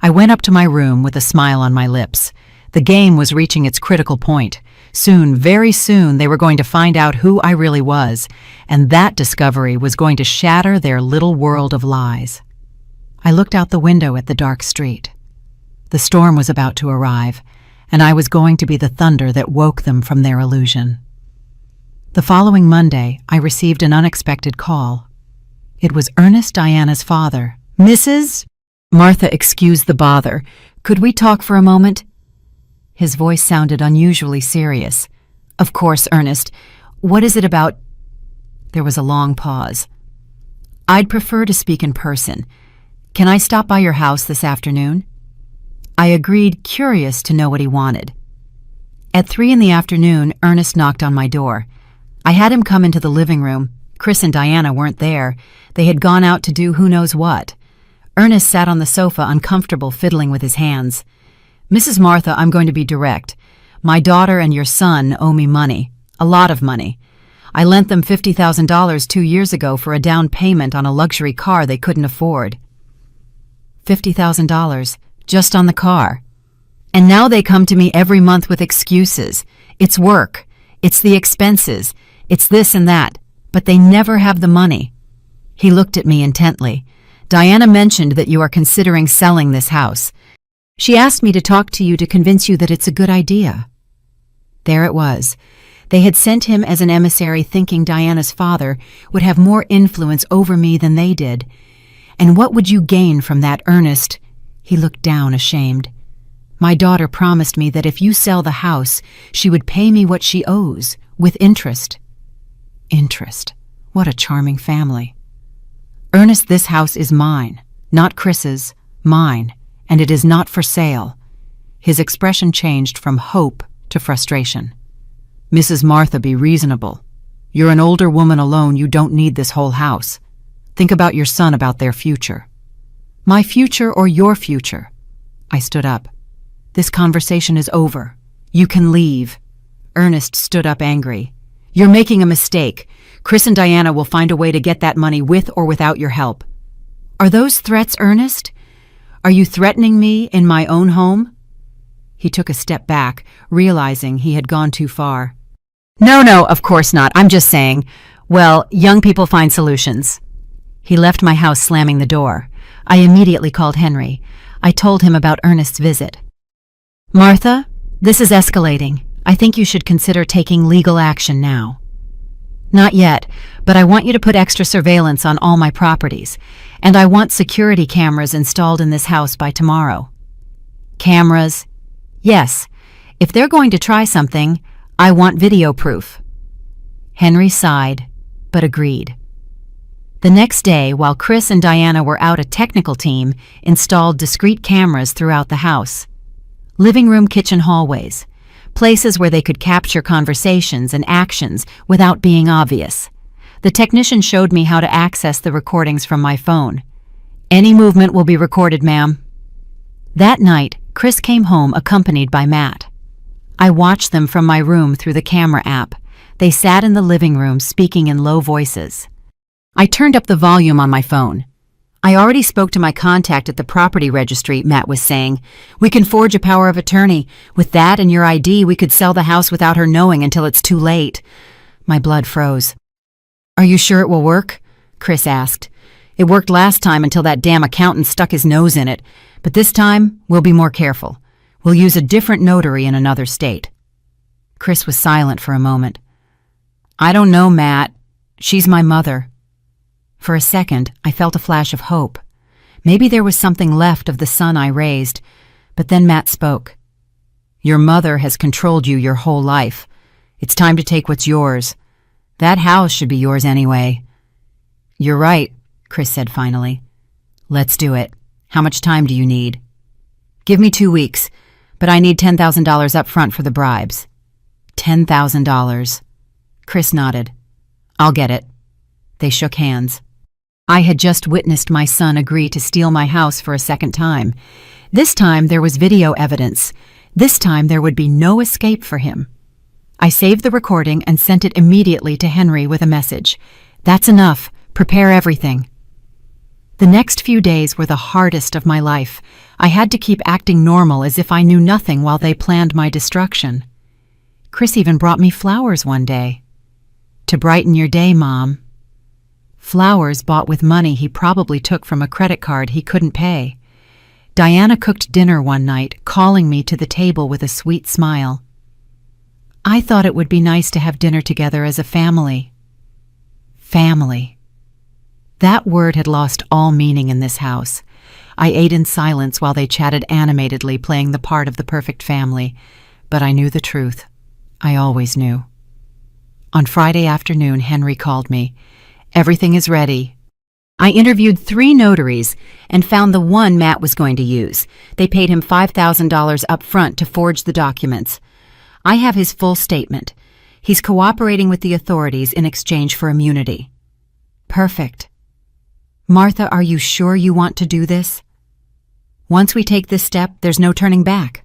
I went up to my room with a smile on my lips. The game was reaching its critical point. Soon, very soon, they were going to find out who I really was, and that discovery was going to shatter their little world of lies. I looked out the window at the dark street. The storm was about to arrive, and I was going to be the thunder that woke them from their illusion. The following Monday, I received an unexpected call. It was Ernest Diana's father. "Mrs.?" "Martha, excuse the bother. Could we talk for a moment?" His voice sounded unusually serious. "Of course, Ernest. What is it about?" There was a long pause. "I'd prefer to speak in person. Can I stop by your house this afternoon?" I agreed, curious to know what he wanted. At 3 p.m, Ernest knocked on my door. I had him come into the living room. Chris and Diana weren't there. They had gone out to do who knows what. Ernest sat on the sofa, uncomfortable, fiddling with his hands. "Mrs. Martha, I'm going to be direct. My daughter and your son owe me money. A lot of money. I lent them $50,000 2 years ago for a down payment on a luxury car they couldn't afford." $50,000, just on the car. And now they come to me every month with excuses. It's work. It's the expenses. It's this and that. But they never have the money. He looked at me intently. "Diana mentioned that you are considering selling this house. She asked me to talk to you to convince you that it's a good idea." There it was. They had sent him as an emissary, thinking Diana's father would have more influence over me than they did. "And what would you gain from that, Ernest?" He looked down, ashamed. "My daughter promised me that if you sell the house, she would pay me what she owes, with interest." Interest. What a charming family. "Ernest, this house is mine, not Chris's, mine, and it is not for sale." His expression changed from hope to frustration. "Mrs. Martha, be reasonable. You're an older woman alone. You don't need this whole house. Think about your son, about their future." "My future or your future?" I stood up. "This conversation is over. You can leave." Ernest stood up, angry. "You're making a mistake. Chris and Diana will find a way to get that money with or without your help." "Are those threats, Ernest? Are you threatening me in my own home?" He took a step back, realizing he had gone too far. No, of course not. I'm just saying, well, young people find solutions." He left my house, slamming the door. I immediately called Henry. I told him about Ernest's visit. "Martha, this is escalating. I think you should consider taking legal action now." "Not yet, but I want you to put extra surveillance on all my properties, and I want security cameras installed in this house by tomorrow." "Cameras?" "Yes. If they're going to try something, I want video proof." Henry sighed, but agreed. The next day, while Chris and Diana were out, a technical team installed discrete cameras throughout the house. Living room, kitchen, hallways. Places where they could capture conversations and actions without being obvious. The technician showed me how to access the recordings from my phone. "Any movement will be recorded, ma'am." That night, Chris came home accompanied by Matt. I watched them from my room through the camera app. They sat in the living room, speaking in low voices. I turned up the volume on my phone. I already spoke to my contact at the property registry, Matt was saying. We can forge a power of attorney. With that and your ID, we could sell the house without her knowing until it's too late. My blood froze. Are you sure it will work? Chris asked. It worked last time until that damn accountant stuck his nose in it. But this time, we'll be more careful. We'll use a different notary in another state. Chris was silent for a moment. I don't know, Matt. She's my mother. For a second, I felt a flash of hope. Maybe there was something left of the son I raised. But then Matt spoke. Your mother has controlled you your whole life. It's time to take what's yours. That house should be yours anyway. You're right, Chris said finally. Let's do it. How much time do you need? Give me 2 weeks, but I need $10,000 up front for the bribes. $10,000. Chris nodded. I'll get it. They shook hands. I had just witnessed my son agree to steal my house for a second time. This time there was video evidence. This time there would be no escape for him. I saved the recording and sent it immediately to Henry with a message. That's enough. Prepare everything. The next few days were the hardest of my life. I had to keep acting normal as if I knew nothing while they planned my destruction. Chris even brought me flowers one day. To brighten your day, Mom. Flowers bought with money he probably took from a credit card he couldn't pay. Diana cooked dinner one night, calling me to the table with a sweet smile. I thought it would be nice to have dinner together as a family. Family. That word had lost all meaning in this house. I ate in silence while they chatted animatedly, playing the part of the perfect family. But I knew the truth. I always knew. On Friday afternoon, Henry called me. Everything is ready. I interviewed 3 notaries and found the one Matt was going to use. They paid him $5,000 up front to forge the documents. I have his full statement. He's cooperating with the authorities in exchange for immunity. Perfect. Martha, are you sure you want to do this? Once we take this step, there's no turning back.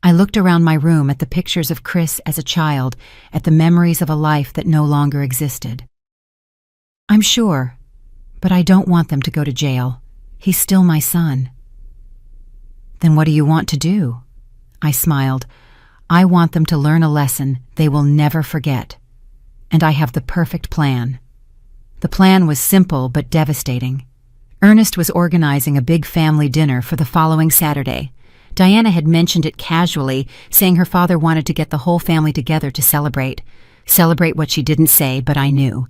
I looked around my room at the pictures of Chris as a child, at the memories of a life that no longer existed. I'm sure, but I don't want them to go to jail. He's still my son. Then what do you want to do? I smiled. I want them to learn a lesson they will never forget. And I have the perfect plan. The plan was simple but devastating. Ernest was organizing a big family dinner for the following Saturday. Diana had mentioned it casually, saying her father wanted to get the whole family together to celebrate. Celebrate what she didn't say, but I knew.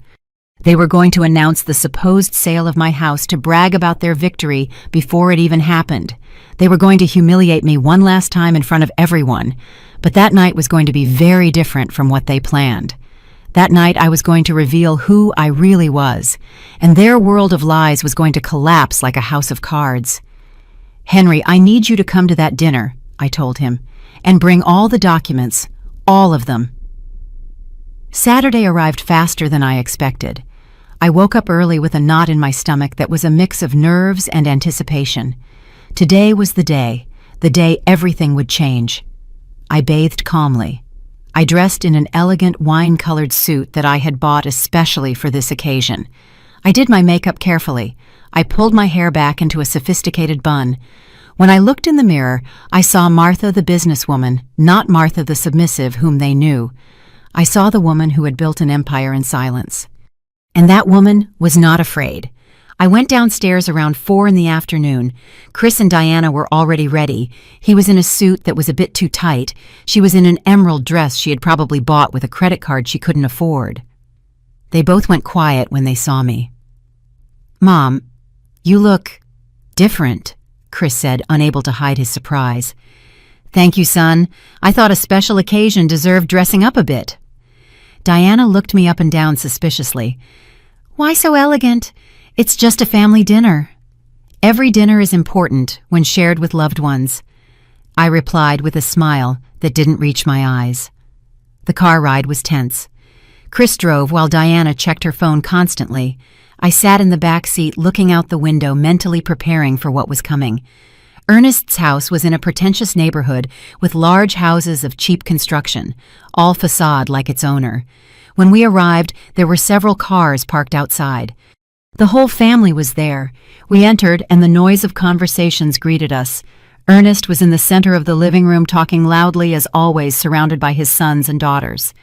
They were going to announce the supposed sale of my house to brag about their victory before it even happened. They were going to humiliate me one last time in front of everyone. But that night was going to be very different from what they planned. That night I was going to reveal who I really was, and their world of lies was going to collapse like a house of cards. Henry, I need you to come to that dinner, I told him, and bring all the documents, all of them. Saturday arrived faster than I expected. I woke up early with a knot in my stomach that was a mix of nerves and anticipation. Today was the day everything would change. I bathed calmly. I dressed in an elegant wine-colored suit that I had bought especially for this occasion. I did my makeup carefully. I pulled my hair back into a sophisticated bun. When I looked in the mirror, I saw Martha the businesswoman, not Martha the submissive whom they knew. I saw the woman who had built an empire in silence. And that woman was not afraid. I went downstairs around 4 in the afternoon. Chris and Diana were already ready. He was in a suit that was a bit too tight. She was in an emerald dress she had probably bought with a credit card she couldn't afford. They both went quiet when they saw me. Mom, you look different, Chris said, unable to hide his surprise. Thank you, son. I thought a special occasion deserved dressing up a bit. Diana looked me up and down suspiciously. Why so elegant? It's just a family dinner. Every dinner is important when shared with loved ones. I replied with a smile that didn't reach my eyes. The car ride was tense. Chris drove while Diana checked her phone constantly. I sat in the back seat looking out the window, mentally preparing for what was coming. Ernest's house was in a pretentious neighborhood with large houses of cheap construction, all facade like its owner. When we arrived, there were several cars parked outside. The whole family was there. We entered, and the noise of conversations greeted us. Ernest was in the center of the living room, talking loudly as always, surrounded by his sons and daughters.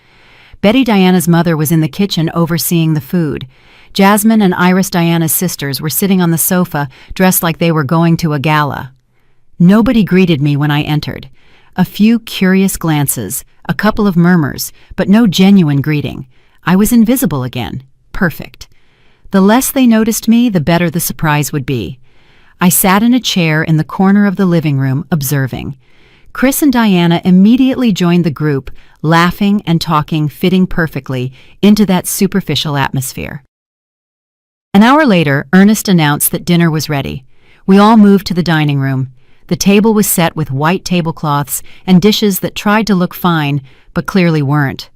Betty Diana's mother was in the kitchen overseeing the food. Jasmine and Iris Diana's sisters were sitting on the sofa, dressed like they were going to a gala. Nobody greeted me when I entered. A few curious glances, a couple of murmurs, but no genuine greeting. I was invisible again. Perfect. The less they noticed me, the better the surprise would be. I sat in a chair in the corner of the living room, observing. Chris and Diana immediately joined the group, laughing and talking, fitting perfectly into that superficial atmosphere. An hour later, Ernest announced that dinner was ready. We all moved to the dining room. The table was set with white tablecloths and dishes that tried to look fine, but clearly weren't.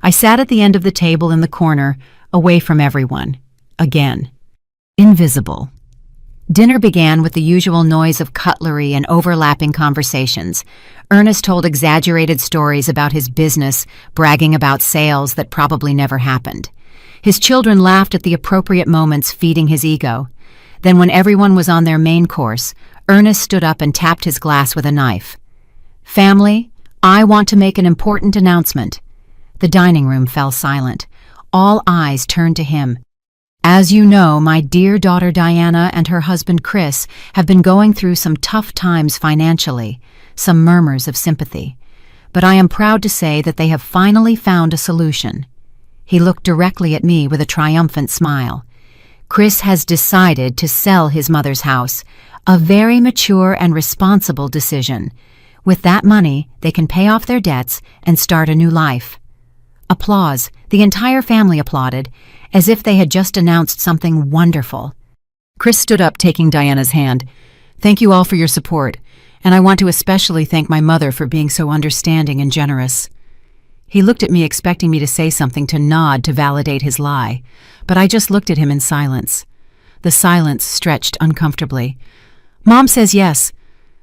I sat at the end of the table in the corner, away from everyone. Again. Invisible. Dinner began with the usual noise of cutlery and overlapping conversations. Ernest told exaggerated stories about his business, bragging about sales that probably never happened. His children laughed at the appropriate moments, feeding his ego. Then when everyone was on their main course, Ernest stood up and tapped his glass with a knife. "Family, I want to make an important announcement." The dining room fell silent. All eyes turned to him. "As you know, my dear daughter Diana and her husband Chris have been going through some tough times financially," some murmurs of sympathy. "But I am proud to say that they have finally found a solution." He looked directly at me with a triumphant smile. "Chris has decided to sell his mother's house, a very mature and responsible decision. With that money, they can pay off their debts and start a new life." Applause. The entire family applauded, as if they had just announced something wonderful. Chris stood up, taking Diana's hand. "Thank you all for your support, and I want to especially thank my mother for being so understanding and generous." He looked at me, expecting me to say something, to nod to validate his lie, but I just looked at him in silence. The silence stretched uncomfortably. "Mom says yes,"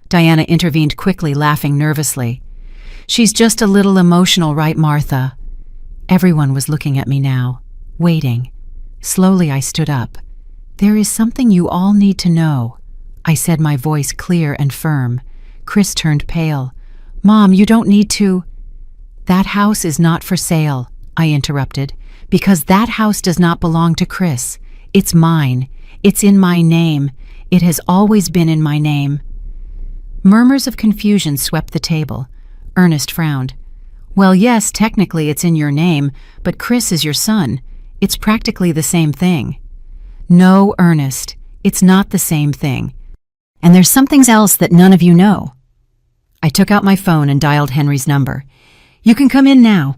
Diana intervened quickly, laughing nervously. "She's just a little emotional, right, Martha?" Everyone was looking at me now, waiting. Slowly I stood up. "There is something you all need to know," I said, my voice clear and firm. Chris turned pale. "Mom, you don't need to—" "That house is not for sale," I interrupted, "because that house does not belong to Chris. It's mine. It's in my name. It has always been in my name." Murmurs of confusion swept the table. Ernest frowned. "Well, yes, technically it's in your name, but Chris is your son. It's practically the same thing." "No, Ernest, it's not the same thing. And there's something else that none of you know." I took out my phone and dialed Henry's number. "You can come in now."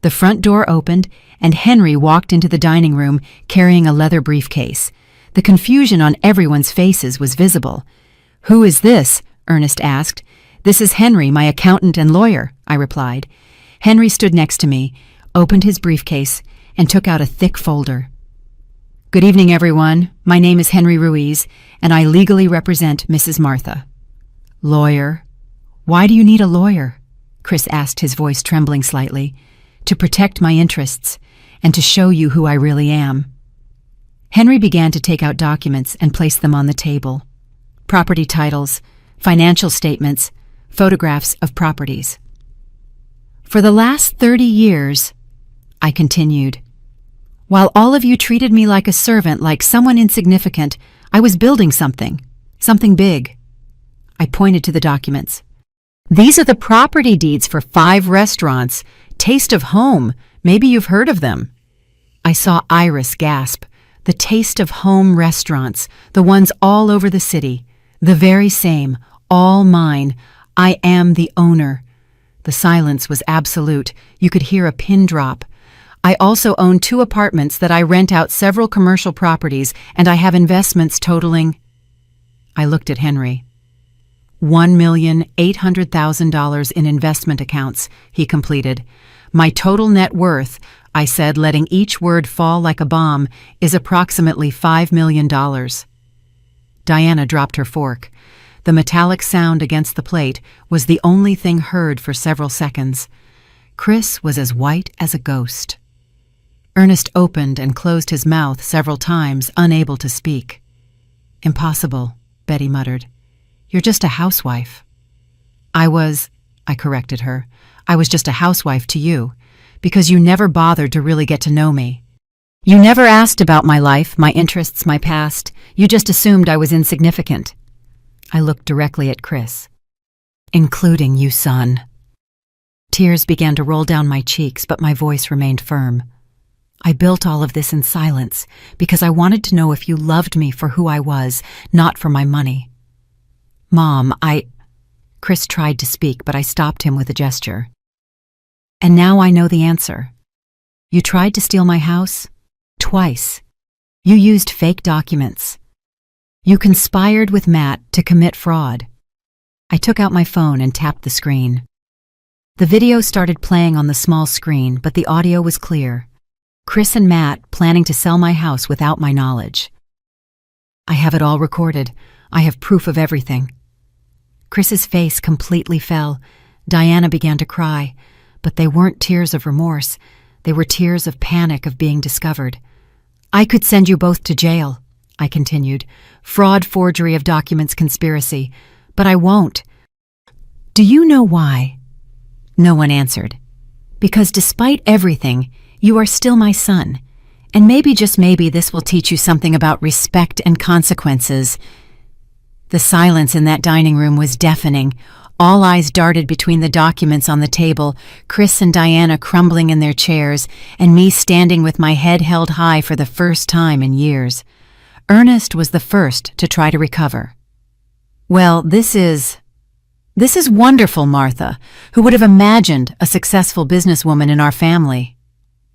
The front door opened, and Henry walked into the dining room carrying a leather briefcase. The confusion on everyone's faces was visible. "Who is this?" Ernest asked. "This is Henry, my accountant and lawyer," I replied. Henry stood next to me, opened his briefcase, and took out a thick folder. "Good evening, everyone. My name is Henry Ruiz, and I legally represent Mrs. Martha." "Lawyer? Why do you need a lawyer?" Chris asked, his voice trembling slightly. "To protect my interests, and to show you who I really am." Henry began to take out documents and place them on the table. Property titles, financial statements, photographs of properties. "For the last 30 years, I continued, while all of you treated me like a servant, like someone insignificant, I was building something big." I pointed to the documents. "These are the property deeds for 5 restaurants, Taste of Home. Maybe you've heard of them." I saw Iris gasp. The Taste of Home restaurants, the ones all over the city. The very same, all mine. I am the owner. The silence was absolute. You could hear a pin drop. "I also own 2 apartments that I rent out, several commercial properties, and I have investments totaling—" I looked at Henry. $1,800,000 in investment accounts, he completed. "My total net worth," I said, letting each word fall like a bomb, "is approximately $5 million. Diana dropped her fork. The metallic sound against the plate was the only thing heard for several seconds. Chris was as white as a ghost. Ernest opened and closed his mouth several times, unable to speak. "Impossible," Betty muttered. "You're just a housewife." I corrected her. "I was just a housewife to you, because you never bothered to really get to know me. You never asked about my life, my interests, my past. You just assumed I was insignificant." I looked directly at Chris. "Including you, son." Tears began to roll down my cheeks, but my voice remained firm. "I built all of this in silence because I wanted to know if you loved me for who I was, not for my money." "Mom, Chris tried to speak, but I stopped him with a gesture. "And now I know the answer. You tried to steal my house? Twice. You used fake documents. You conspired with Matt to commit fraud." I took out my phone and tapped the screen. The video started playing on the small screen, but the audio was clear. Chris and Matt planning to sell my house without my knowledge. "I have it all recorded. I have proof of everything." Chris's face completely fell. Diana began to cry, but they weren't tears of remorse. They were tears of panic of being discovered. "I could send you both to jail," I continued. "Fraud, forgery of documents, conspiracy. But I won't." "Do you know why?" No one answered. "Because despite everything, you are still my son. And maybe, just maybe, this will teach you something about respect and consequences." The silence in that dining room was deafening. All eyes darted between the documents on the table, Chris and Diana crumbling in their chairs, and me standing with my head held high for the first time in years. Ernest was the first to try to recover. "Well, this is wonderful, Martha. Who would have imagined a successful businesswoman in our family?"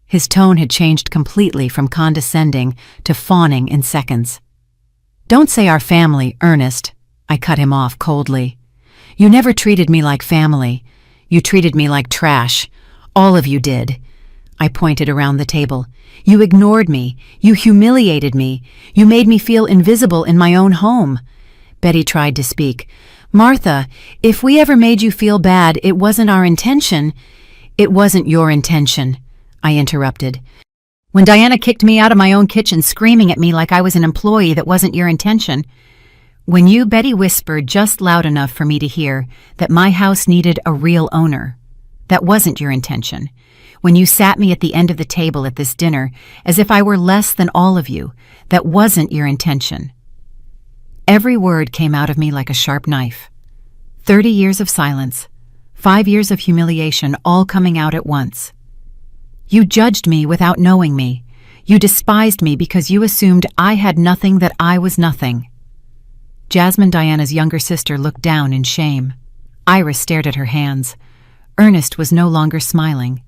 His tone had changed completely from condescending to fawning in seconds. "Don't say our family, Ernest," I cut him off coldly. "You never treated me like family. You treated me like trash. All of you did." I pointed around the table. "You ignored me. You humiliated me. You made me feel invisible in my own home." Betty tried to speak. "Martha, if we ever made you feel bad, it wasn't our intention." "It wasn't your intention," I interrupted. "When Diana kicked me out of my own kitchen screaming at me like I was an employee, that wasn't your intention. When you," Betty whispered just loud enough for me to hear, "that my house needed a real owner. That wasn't your intention. When you sat me at the end of the table at this dinner, as if I were less than all of you, that wasn't your intention." Every word came out of me like a sharp knife. 30 years of silence, 5 years of humiliation, all coming out at once. You judged me without knowing me. You despised me because you assumed I had nothing, that I was nothing. Jasmine, Diana's younger sister, looked down in shame. Iris stared at her hands. Ernest was no longer smiling.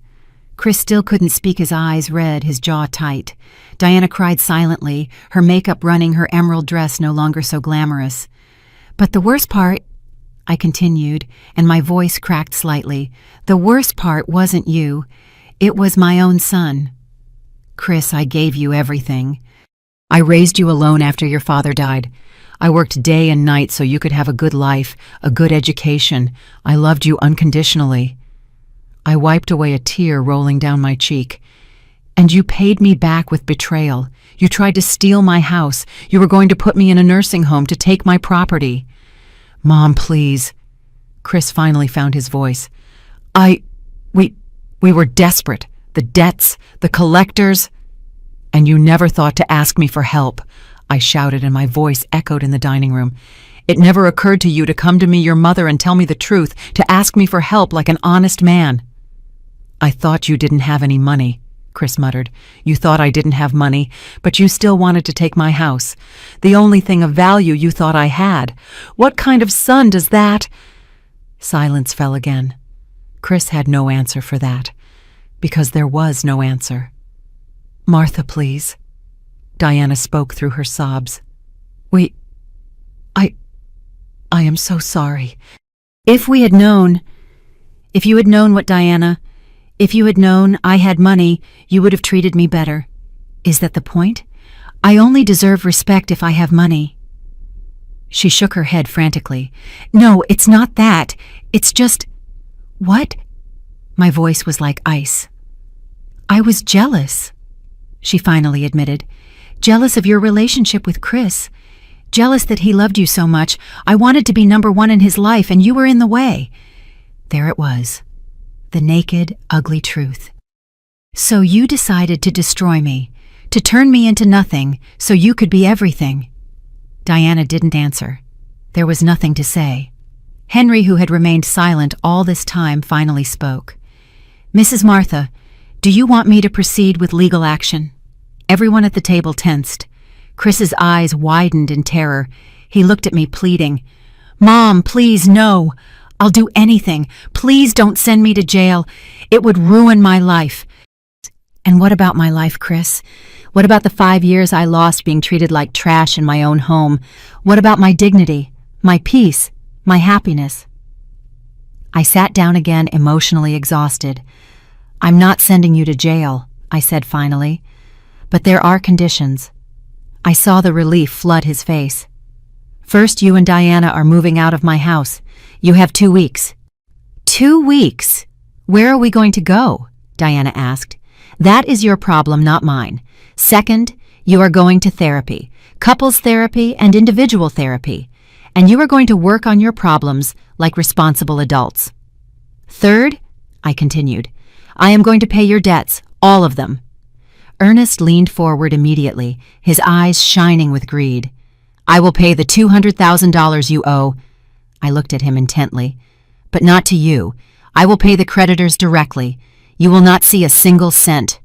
Chris still couldn't speak, his eyes red, his jaw tight. Diana cried silently, her makeup running, her emerald dress no longer so glamorous. "But the worst part," I continued, and my voice cracked slightly, "the worst part wasn't you. It was my own son. Chris, I gave you everything. I raised you alone after your father died. I worked day and night so you could have a good life, a good education. I loved you unconditionally." I wiped away a tear rolling down my cheek. "And you paid me back with betrayal. You tried to steal my house. You were going to put me in a nursing home, to take my property." "Mom, please." Chris finally found his voice. We were desperate. The debts, the collectors. "And you never thought to ask me for help," I shouted, and my voice echoed in the dining room. "It never occurred to you to come to me, your mother, and tell me the truth, to ask me for help like an honest man." "I thought you didn't have any money," Chris muttered. "You thought I didn't have money, but you still wanted to take my house. The only thing of value you thought I had. What kind of son does that—" Silence fell again. Chris had no answer for that, because there was no answer. "Martha, please." Diana spoke through her sobs. I am so sorry. If you had known what Diana, if you had known I had money, you would have treated me better. Is that the point? I only deserve respect if I have money." She shook her head frantically. "No, it's not that. It's just—" "What?" My voice was like ice. "I was jealous. she finally admitted. Jealous of your relationship with Chris. Jealous that he loved you so much. I wanted to be number one in his life, and you were in the way. There it was. The naked, ugly truth. So you decided to destroy me, to turn me into nothing, so you could be everything. Diana didn't answer. There was nothing to say. Henry, who had remained silent all this time, finally spoke. Mrs. Martha, do you want me to proceed with legal action? Everyone at the table tensed. Chris's eyes widened in terror. He looked at me pleading. Mom, please, no. I'll do anything. Please don't send me to jail. It would ruin my life. And what about my life, Chris? What about the 5 years I lost being treated like trash in my own home? What about my dignity, my peace, my happiness? I sat down again, emotionally exhausted. I'm not sending you to jail, I said finally. But there are conditions. I saw the relief flood his face. First, you and Diana are moving out of my house. You have 2 weeks. 2 weeks? Where are we going to go? Diana asked. That is your problem, not mine. Second, you are going to therapy, couples therapy and individual therapy, and you are going to work on your problems like responsible adults. Third, I continued, I am going to pay your debts, all of them. Ernest leaned forward immediately, his eyes shining with greed. I will pay the $200,000 you owe. I looked at him intently. But not to you. I will pay the creditors directly. You will not see a single cent.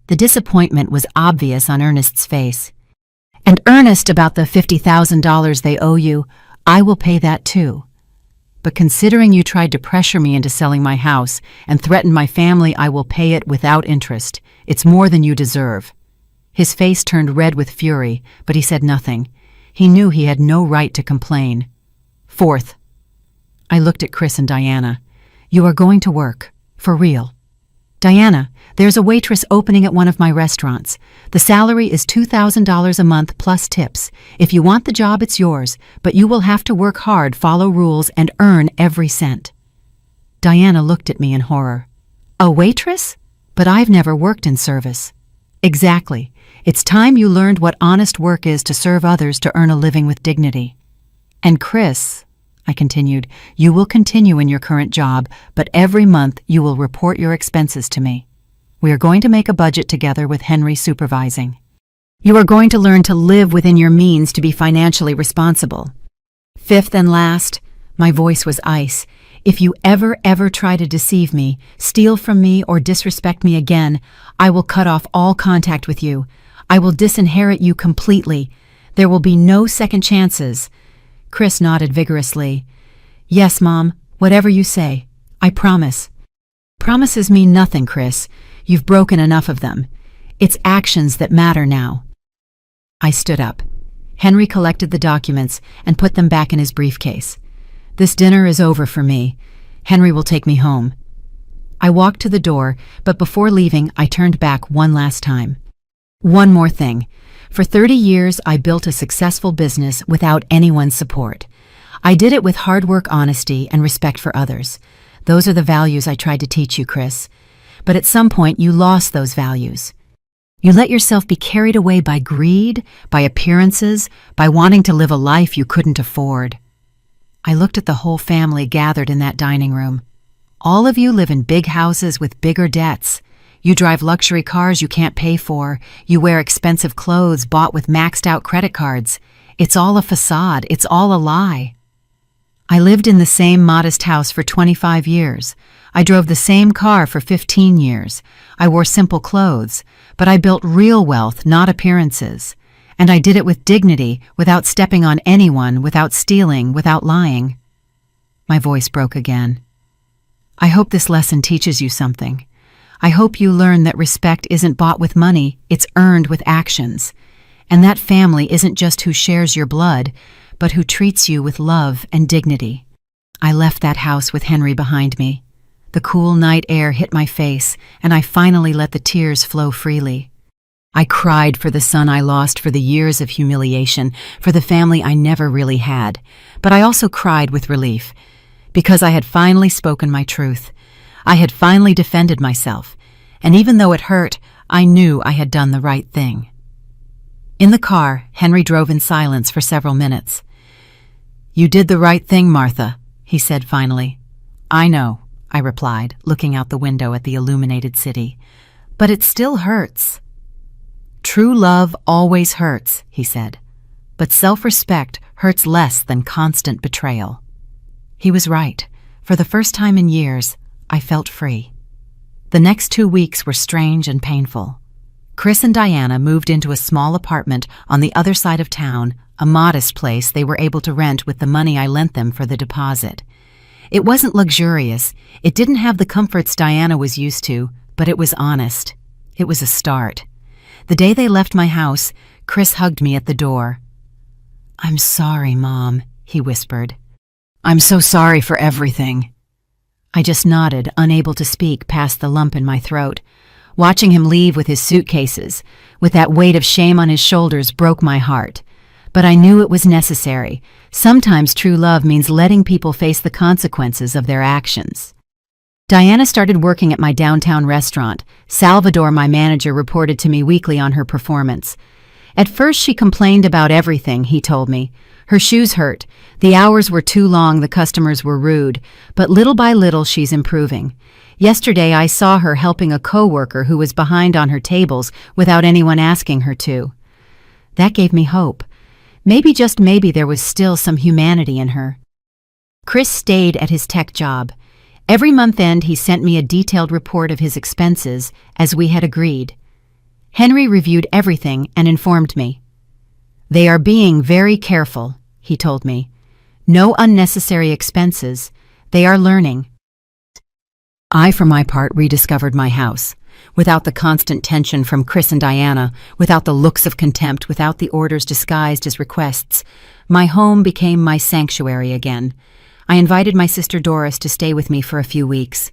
The disappointment was obvious on Ernest's face. And Ernest, about the $50,000 they owe you, I will pay that too. But considering you tried to pressure me into selling my house and threatened my family, I will pay it without interest. It's more than you deserve. His face turned red with fury, but he said nothing. He knew he had no right to complain. Fourth, I looked at Chris and Diana. You are going to work. For real. Diana, there's a waitress opening at one of my restaurants. The salary is $2,000 a month plus tips. If you want the job, it's yours, but you will have to work hard, follow rules, and earn every cent. Diana looked at me in horror. A waitress? But I've never worked in service. Exactly. It's time you learned what honest work is to serve others to earn a living with dignity. And Chris, I continued, you will continue in your current job, but every month you will report your expenses to me. We are going to make a budget together with Henry supervising. You are going to learn to live within your means to be financially responsible. Fifth and last, my voice was ice. If you ever try to deceive me, steal from me, or disrespect me again, I will cut off all contact with you. I will disinherit you completely. There will be no second chances. Chris nodded vigorously. Yes, Mom, whatever you say. I promise. Promises mean nothing, Chris. You've broken enough of them. It's actions that matter now. I stood up. Henry collected the documents and put them back in his briefcase. This dinner is over for me. Henry will take me home. I walked to the door, but before leaving, I turned back one last time. One more thing. For 30 years, I built a successful business without anyone's support. I did it with hard work, honesty, and respect for others. Those are the values I tried to teach you, Chris. But at some point, you lost those values. You let yourself be carried away by greed, by appearances, by wanting to live a life you couldn't afford. I looked at the whole family gathered in that dining room. All of you live in big houses with bigger debts. You drive luxury cars you can't pay for. You wear expensive clothes bought with maxed-out credit cards. It's all a facade. It's all a lie. I lived in the same modest house for 25 years. I drove the same car for 15 years. I wore simple clothes, but I built real wealth, not appearances. And I did it with dignity, without stepping on anyone, without stealing, without lying. My voice broke again. I hope this lesson teaches you something. I hope you learn that respect isn't bought with money, it's earned with actions. And that family isn't just who shares your blood, but who treats you with love and dignity. I left that house with Henry behind me. The cool night air hit my face, and I finally let the tears flow freely. I cried for the son I lost, for the years of humiliation, for the family I never really had. But I also cried with relief, because I had finally spoken my truth. I had finally defended myself, and even though it hurt, I knew I had done the right thing. In the car, Henry drove in silence for several minutes. "You did the right thing, Martha," he said finally. "I know," I replied, looking out the window at the illuminated city. "But it still hurts." "True love always hurts," he said. "But self-respect hurts less than constant betrayal." He was right. For the first time in years, I felt free. The next 2 weeks were strange and painful. Chris and Diana moved into a small apartment on the other side of town, a modest place they were able to rent with the money I lent them for the deposit. It wasn't luxurious. It didn't have the comforts Diana was used to, but it was honest. It was a start. The day they left my house, Chris hugged me at the door. "I'm sorry, Mom," he whispered. "I'm so sorry for everything." I just nodded, unable to speak past the lump in my throat. Watching him leave with his suitcases, with that weight of shame on his shoulders, broke my heart. But I knew it was necessary. Sometimes true love means letting people face the consequences of their actions. Diana started working at my downtown restaurant. Salvador, my manager, reported to me weekly on her performance. At first she complained about everything, he told me. Her shoes hurt, the hours were too long, the customers were rude, but little by little she's improving. Yesterday I saw her helping a coworker who was behind on her tables without anyone asking her to. That gave me hope. Maybe, just maybe, there was still some humanity in her. Chris stayed at his tech job. Every month end he sent me a detailed report of his expenses, as we had agreed. Henry reviewed everything and informed me. "They are being very careful," he told me. "No unnecessary expenses. They are learning." I, for my part, rediscovered my house. Without the constant tension from Chris and Diana, without the looks of contempt, without the orders disguised as requests, my home became my sanctuary again. I invited my sister Doris to stay with me for a few weeks.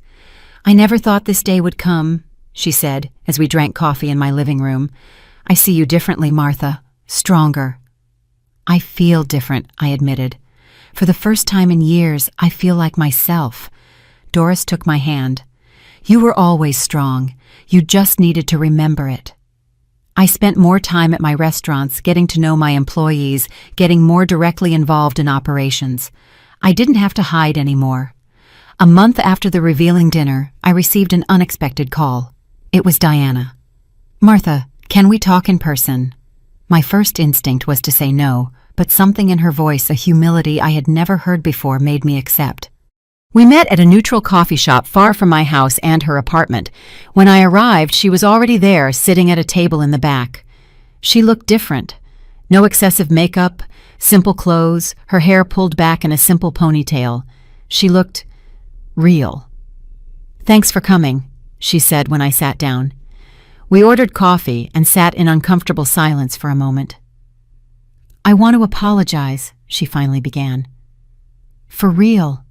"I never thought this day would come," she said, as we drank coffee in my living room. "I see you differently, Martha. Stronger." "I feel different," I admitted. "For the first time in years, I feel like myself." Doris took my hand. "You were always strong. You just needed to remember it." I spent more time at my restaurants, getting to know my employees, getting more directly involved in operations. I didn't have to hide anymore. A month after the revealing dinner, I received an unexpected call. It was Diana. "Martha, can we talk in person?" My first instinct was to say no, but something in her voice, a humility I had never heard before, made me accept. We met at a neutral coffee shop far from my house and her apartment. When I arrived, she was already there, sitting at a table in the back. She looked different. No excessive makeup, simple clothes, her hair pulled back in a simple ponytail. She looked real. "Thanks for coming," she said when I sat down. We ordered coffee and sat in uncomfortable silence for a moment. "I want to apologize," she finally began. "For real.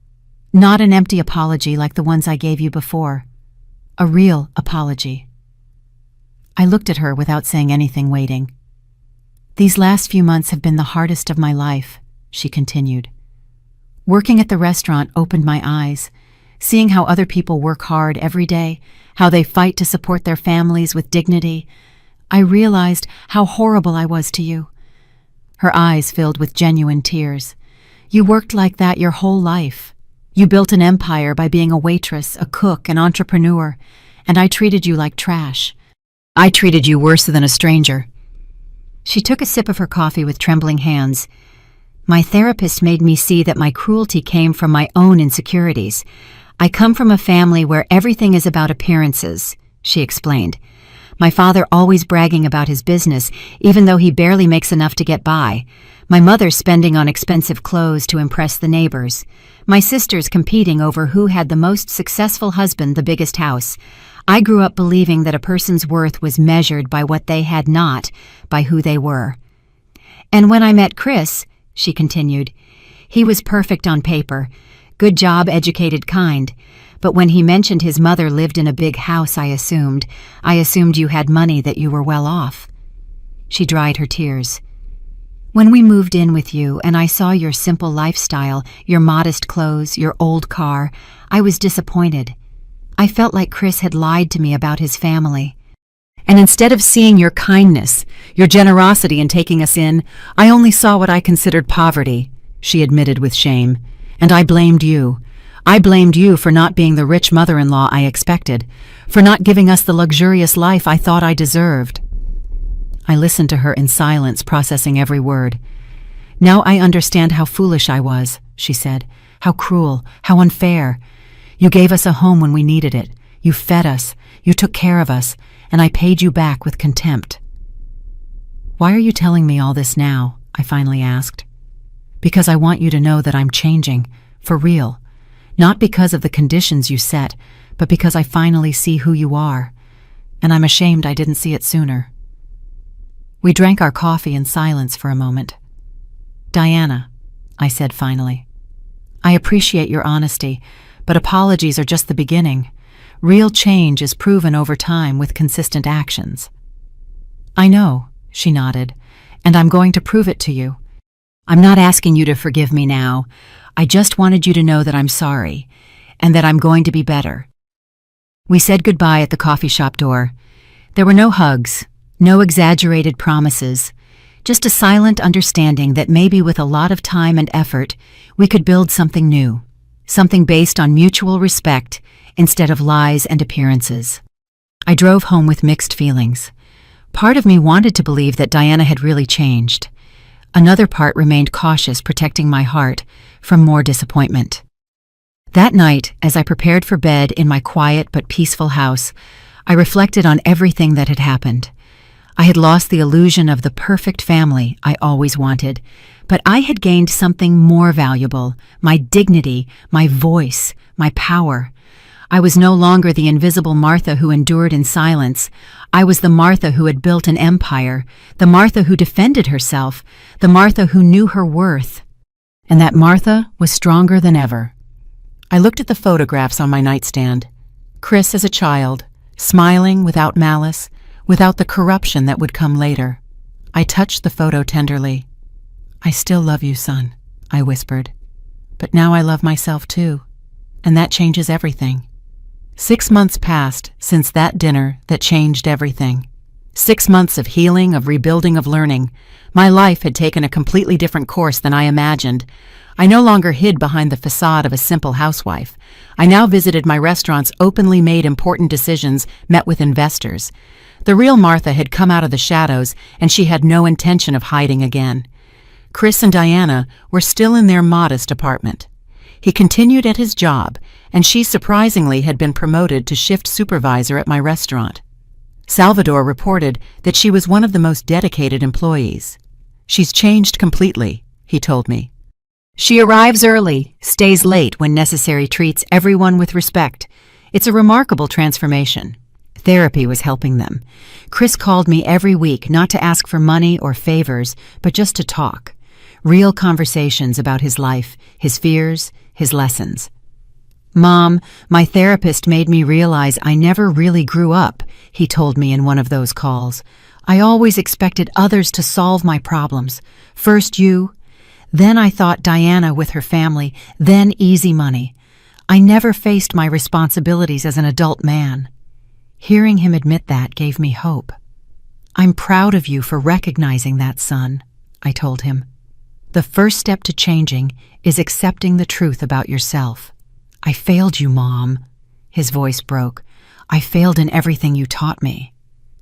Not an empty apology like the ones I gave you before. A real apology." I looked at her without saying anything, waiting. "These last few months have been the hardest of my life," she continued. "Working at the restaurant opened my eyes, seeing how other people work hard every day, how they fight to support their families with dignity. I realized how horrible I was to you." Her eyes filled with genuine tears. "You worked like that your whole life. You built an empire by being a waitress, a cook, an entrepreneur, and I treated you like trash. I treated you worse than a stranger." She took a sip of her coffee with trembling hands. "My therapist made me see that my cruelty came from my own insecurities. I come from a family where everything is about appearances," she explained. "My father always bragging about his business, even though he barely makes enough to get by. My mother spending on expensive clothes to impress the neighbors. My sisters competing over who had the most successful husband, the biggest house. I grew up believing that a person's worth was measured by what they had, not by who they were. And when I met Chris," she continued, "he was perfect on paper, good job, educated, kind. But when he mentioned his mother lived in a big house, I assumed you had money, that you were well off." She dried her tears. "When we moved in with you and I saw your simple lifestyle, your modest clothes, your old car, I was disappointed. I felt like Chris had lied to me about his family. And instead of seeing your kindness, your generosity in taking us in, I only saw what I considered poverty," she admitted with shame. "And I blamed you. I blamed you for not being the rich mother-in-law I expected, for not giving us the luxurious life I thought I deserved." I listened to her in silence, processing every word. "Now I understand how foolish I was," she said. "How cruel, how unfair. You gave us a home when we needed it. You fed us, you took care of us, and I paid you back with contempt." "Why are you telling me all this now?" I finally asked. "Because I want you to know that I'm changing, for real. Not because of the conditions you set, but because I finally see who you are. And I'm ashamed I didn't see it sooner." We drank our coffee in silence for a moment. "Diana," I said finally, "I appreciate your honesty, but apologies are just the beginning. Real change is proven over time with consistent actions." "I know," she nodded, "and I'm going to prove it to you. I'm not asking you to forgive me now. I just wanted you to know that I'm sorry, and that I'm going to be better." We said goodbye at the coffee shop door. There were no hugs, no exaggerated promises, just a silent understanding that maybe with a lot of time and effort, we could build something new, something based on mutual respect instead of lies and appearances. I drove home with mixed feelings. Part of me wanted to believe that Diana had really changed. Another part remained cautious, protecting my heart from more disappointment. That night, as I prepared for bed in my quiet but peaceful house, I reflected on everything that had happened. I had lost the illusion of the perfect family I always wanted, but I had gained something more valuable: my dignity, my voice, my power. I was no longer the invisible Martha who endured in silence. I was the Martha who had built an empire, the Martha who defended herself, the Martha who knew her worth. And that Martha was stronger than ever. I looked at the photographs on my nightstand. Chris as a child, smiling without malice, without the corruption that would come later. I touched the photo tenderly. "I still love you, son," I whispered. "But now I love myself too, and that changes everything." 6 months passed since that dinner that changed everything. 6 months of healing, of rebuilding, of learning. My life had taken a completely different course than I imagined. I no longer hid behind the facade of a simple housewife. I now visited my restaurants, openly made important decisions, met with investors. The real Martha had come out of the shadows, and she had no intention of hiding again. Chris and Diana were still in their modest apartment. He continued at his job, and she surprisingly had been promoted to shift supervisor at my restaurant. Salvador reported that she was one of the most dedicated employees. "She's changed completely," he told me. "She arrives early, stays late when necessary, treats everyone with respect. It's a remarkable transformation." Therapy was helping them. Chris called me every week, not to ask for money or favors, but just to talk. Real conversations about his life, his fears, his lessons. "Mom, my therapist made me realize I never really grew up," he told me in one of those calls. "I always expected others to solve my problems. First you, then I thought Diana with her family, then easy money. I never faced my responsibilities as an adult man." Hearing him admit that gave me hope. "I'm proud of you for recognizing that, son," I told him. "The first step to changing is accepting the truth about yourself." "I failed you, Mom." His voice broke. "I failed in everything you taught me."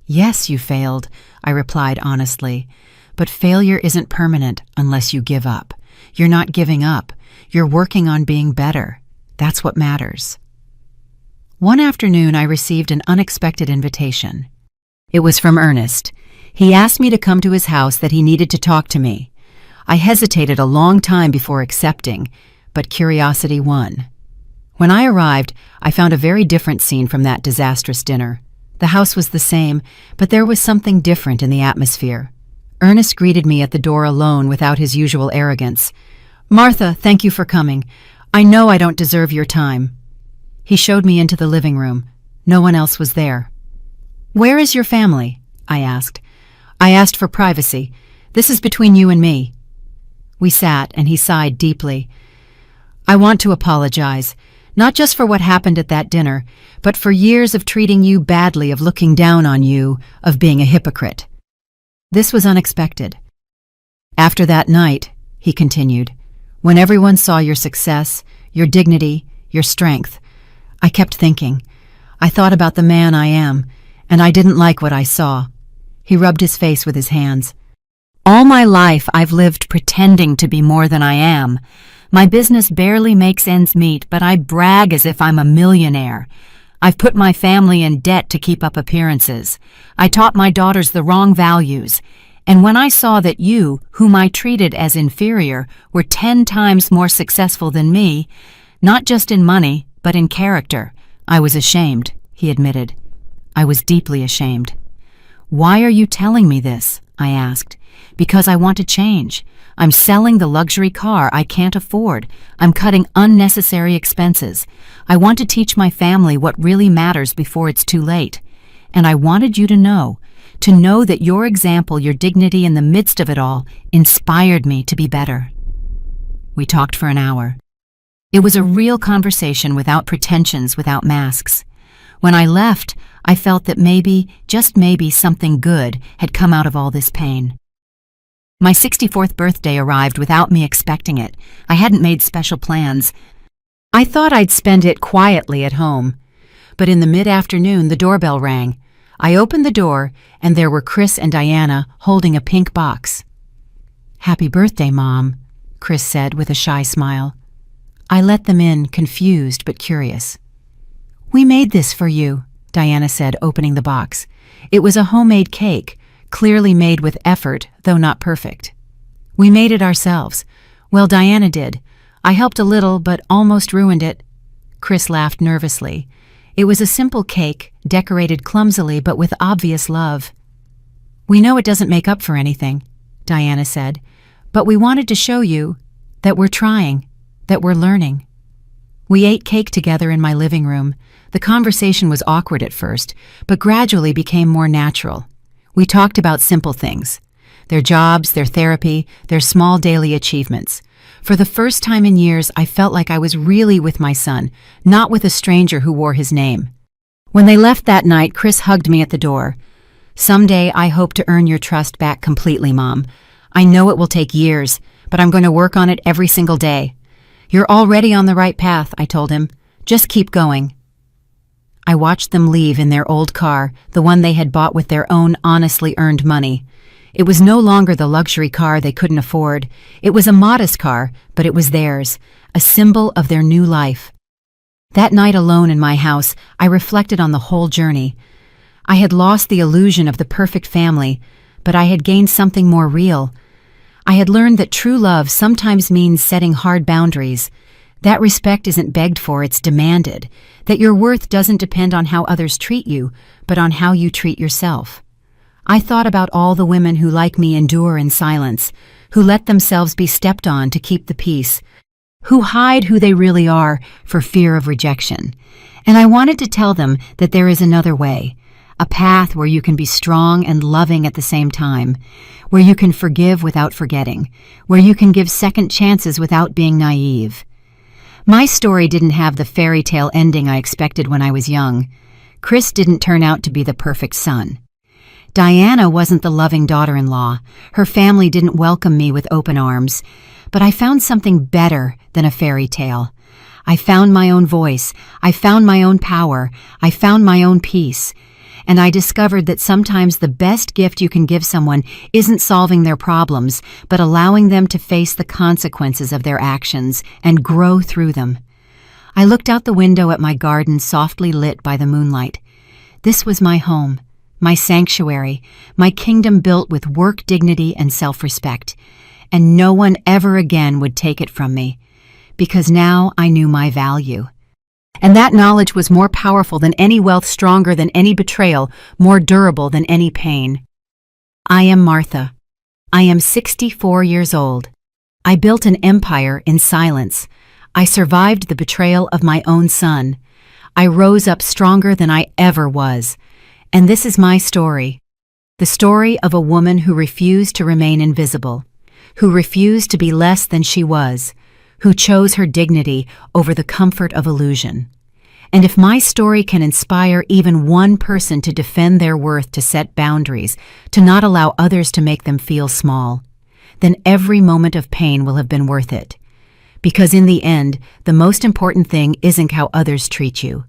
"Yes, you failed," I replied honestly. "But failure isn't permanent unless you give up. You're not giving up. You're working on being better. That's what matters." One afternoon, I received an unexpected invitation. It was from Ernest. He asked me to come to his house, that he needed to talk to me. I hesitated a long time before accepting, but curiosity won. When I arrived, I found a very different scene from that disastrous dinner. The house was the same, but there was something different in the atmosphere. Ernest greeted me at the door alone without his usual arrogance. "Martha, thank you for coming. I know I don't deserve your time." He showed me into the living room. No one else was there. "Where is your family?" I asked. "I asked for privacy. This is between you and me." We sat, and he sighed deeply. "I want to apologize. Not just for what happened at that dinner, but for years of treating you badly, of looking down on you, of being a hypocrite. This was unexpected. After that night, he continued, when everyone saw your success, your dignity, your strength, I kept thinking. I thought about the man I am, and I didn't like what I saw. He rubbed his face with his hands. All my life I've lived pretending to be more than I am. My business barely makes ends meet, but I brag as if I'm a millionaire. I've put my family in debt to keep up appearances. I taught my daughters the wrong values. And when I saw that you, whom I treated as inferior, were 10 times more successful than me, not just in money, but in character, I was ashamed, he admitted. I was deeply ashamed. Why are you telling me this? I asked. Because I want to change. I'm selling the luxury car I can't afford. I'm cutting unnecessary expenses. I want to teach my family what really matters before it's too late. And I wanted you to know that your example, your dignity in the midst of it all, inspired me to be better. We talked for an hour. It was a real conversation without pretensions, without masks. When I left, I felt that maybe, just maybe, something good had come out of all this pain. My 64th birthday arrived without me expecting it. I hadn't made special plans. I thought I'd spend it quietly at home. But in the mid-afternoon, the doorbell rang. I opened the door, and there were Chris and Diana holding a pink box. "Happy birthday, Mom," Chris said with a shy smile. I let them in, confused but curious. "We made this for you," Diana said, opening the box. It was a homemade cake, clearly made with effort, though not perfect. "We made it ourselves." "Well, Diana did. I helped a little, but almost ruined it." Chris laughed nervously. It was a simple cake, decorated clumsily but with obvious love. "We know it doesn't make up for anything," Diana said, "but we wanted to show you that we're trying, that we're learning." We ate cake together in my living room. The conversation was awkward at first, but gradually became more natural. We talked about simple things, their jobs, their therapy, their small daily achievements. For the first time in years, I felt like I was really with my son, not with a stranger who wore his name. When they left that night, Chris hugged me at the door. "Someday I hope to earn your trust back completely, Mom. I know it will take years, but I'm going to work on it every single day." "You're already on the right path," I told him. "Just keep going." I watched them leave in their old car, the one they had bought with their own honestly earned money. It was no longer the luxury car they couldn't afford. It was a modest car, but it was theirs, a symbol of their new life. That night alone in my house, I reflected on the whole journey. I had lost the illusion of the perfect family, but I had gained something more real. I had learned that true love sometimes means setting hard boundaries. That respect isn't begged for, it's demanded. That your worth doesn't depend on how others treat you, but on how you treat yourself. I thought about all the women who, like me, endure in silence, who let themselves be stepped on to keep the peace, who hide who they really are for fear of rejection. And I wanted to tell them that there is another way, a path where you can be strong and loving at the same time, where you can forgive without forgetting, where you can give second chances without being naive. My story didn't have the fairy tale ending I expected when I was young. Chris didn't turn out to be the perfect son. Diana wasn't the loving daughter-in-law. Her family didn't welcome me with open arms. But I found something better than a fairy tale. I found my own voice. I found my own power. I found my own peace. And I discovered that sometimes the best gift you can give someone isn't solving their problems, but allowing them to face the consequences of their actions and grow through them. I looked out the window at my garden softly lit by the moonlight. This was my home, my sanctuary, my kingdom built with work, dignity, and self-respect. And no one ever again would take it from me, because now I knew my value. And that knowledge was more powerful than any wealth, stronger than any betrayal, more durable than any pain. I am Martha. I am 64 years old. I built an empire in silence. I survived the betrayal of my own son. I rose up stronger than I ever was. And this is my story. The story of a woman who refused to remain invisible, who refused to be less than she was, who chose her dignity over the comfort of illusion. And if my story can inspire even one person to defend their worth, to set boundaries, to not allow others to make them feel small, then every moment of pain will have been worth it. Because in the end, the most important thing isn't how others treat you.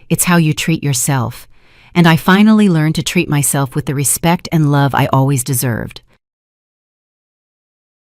It's how you treat yourself. And I finally learned to treat myself with the respect and love I always deserved.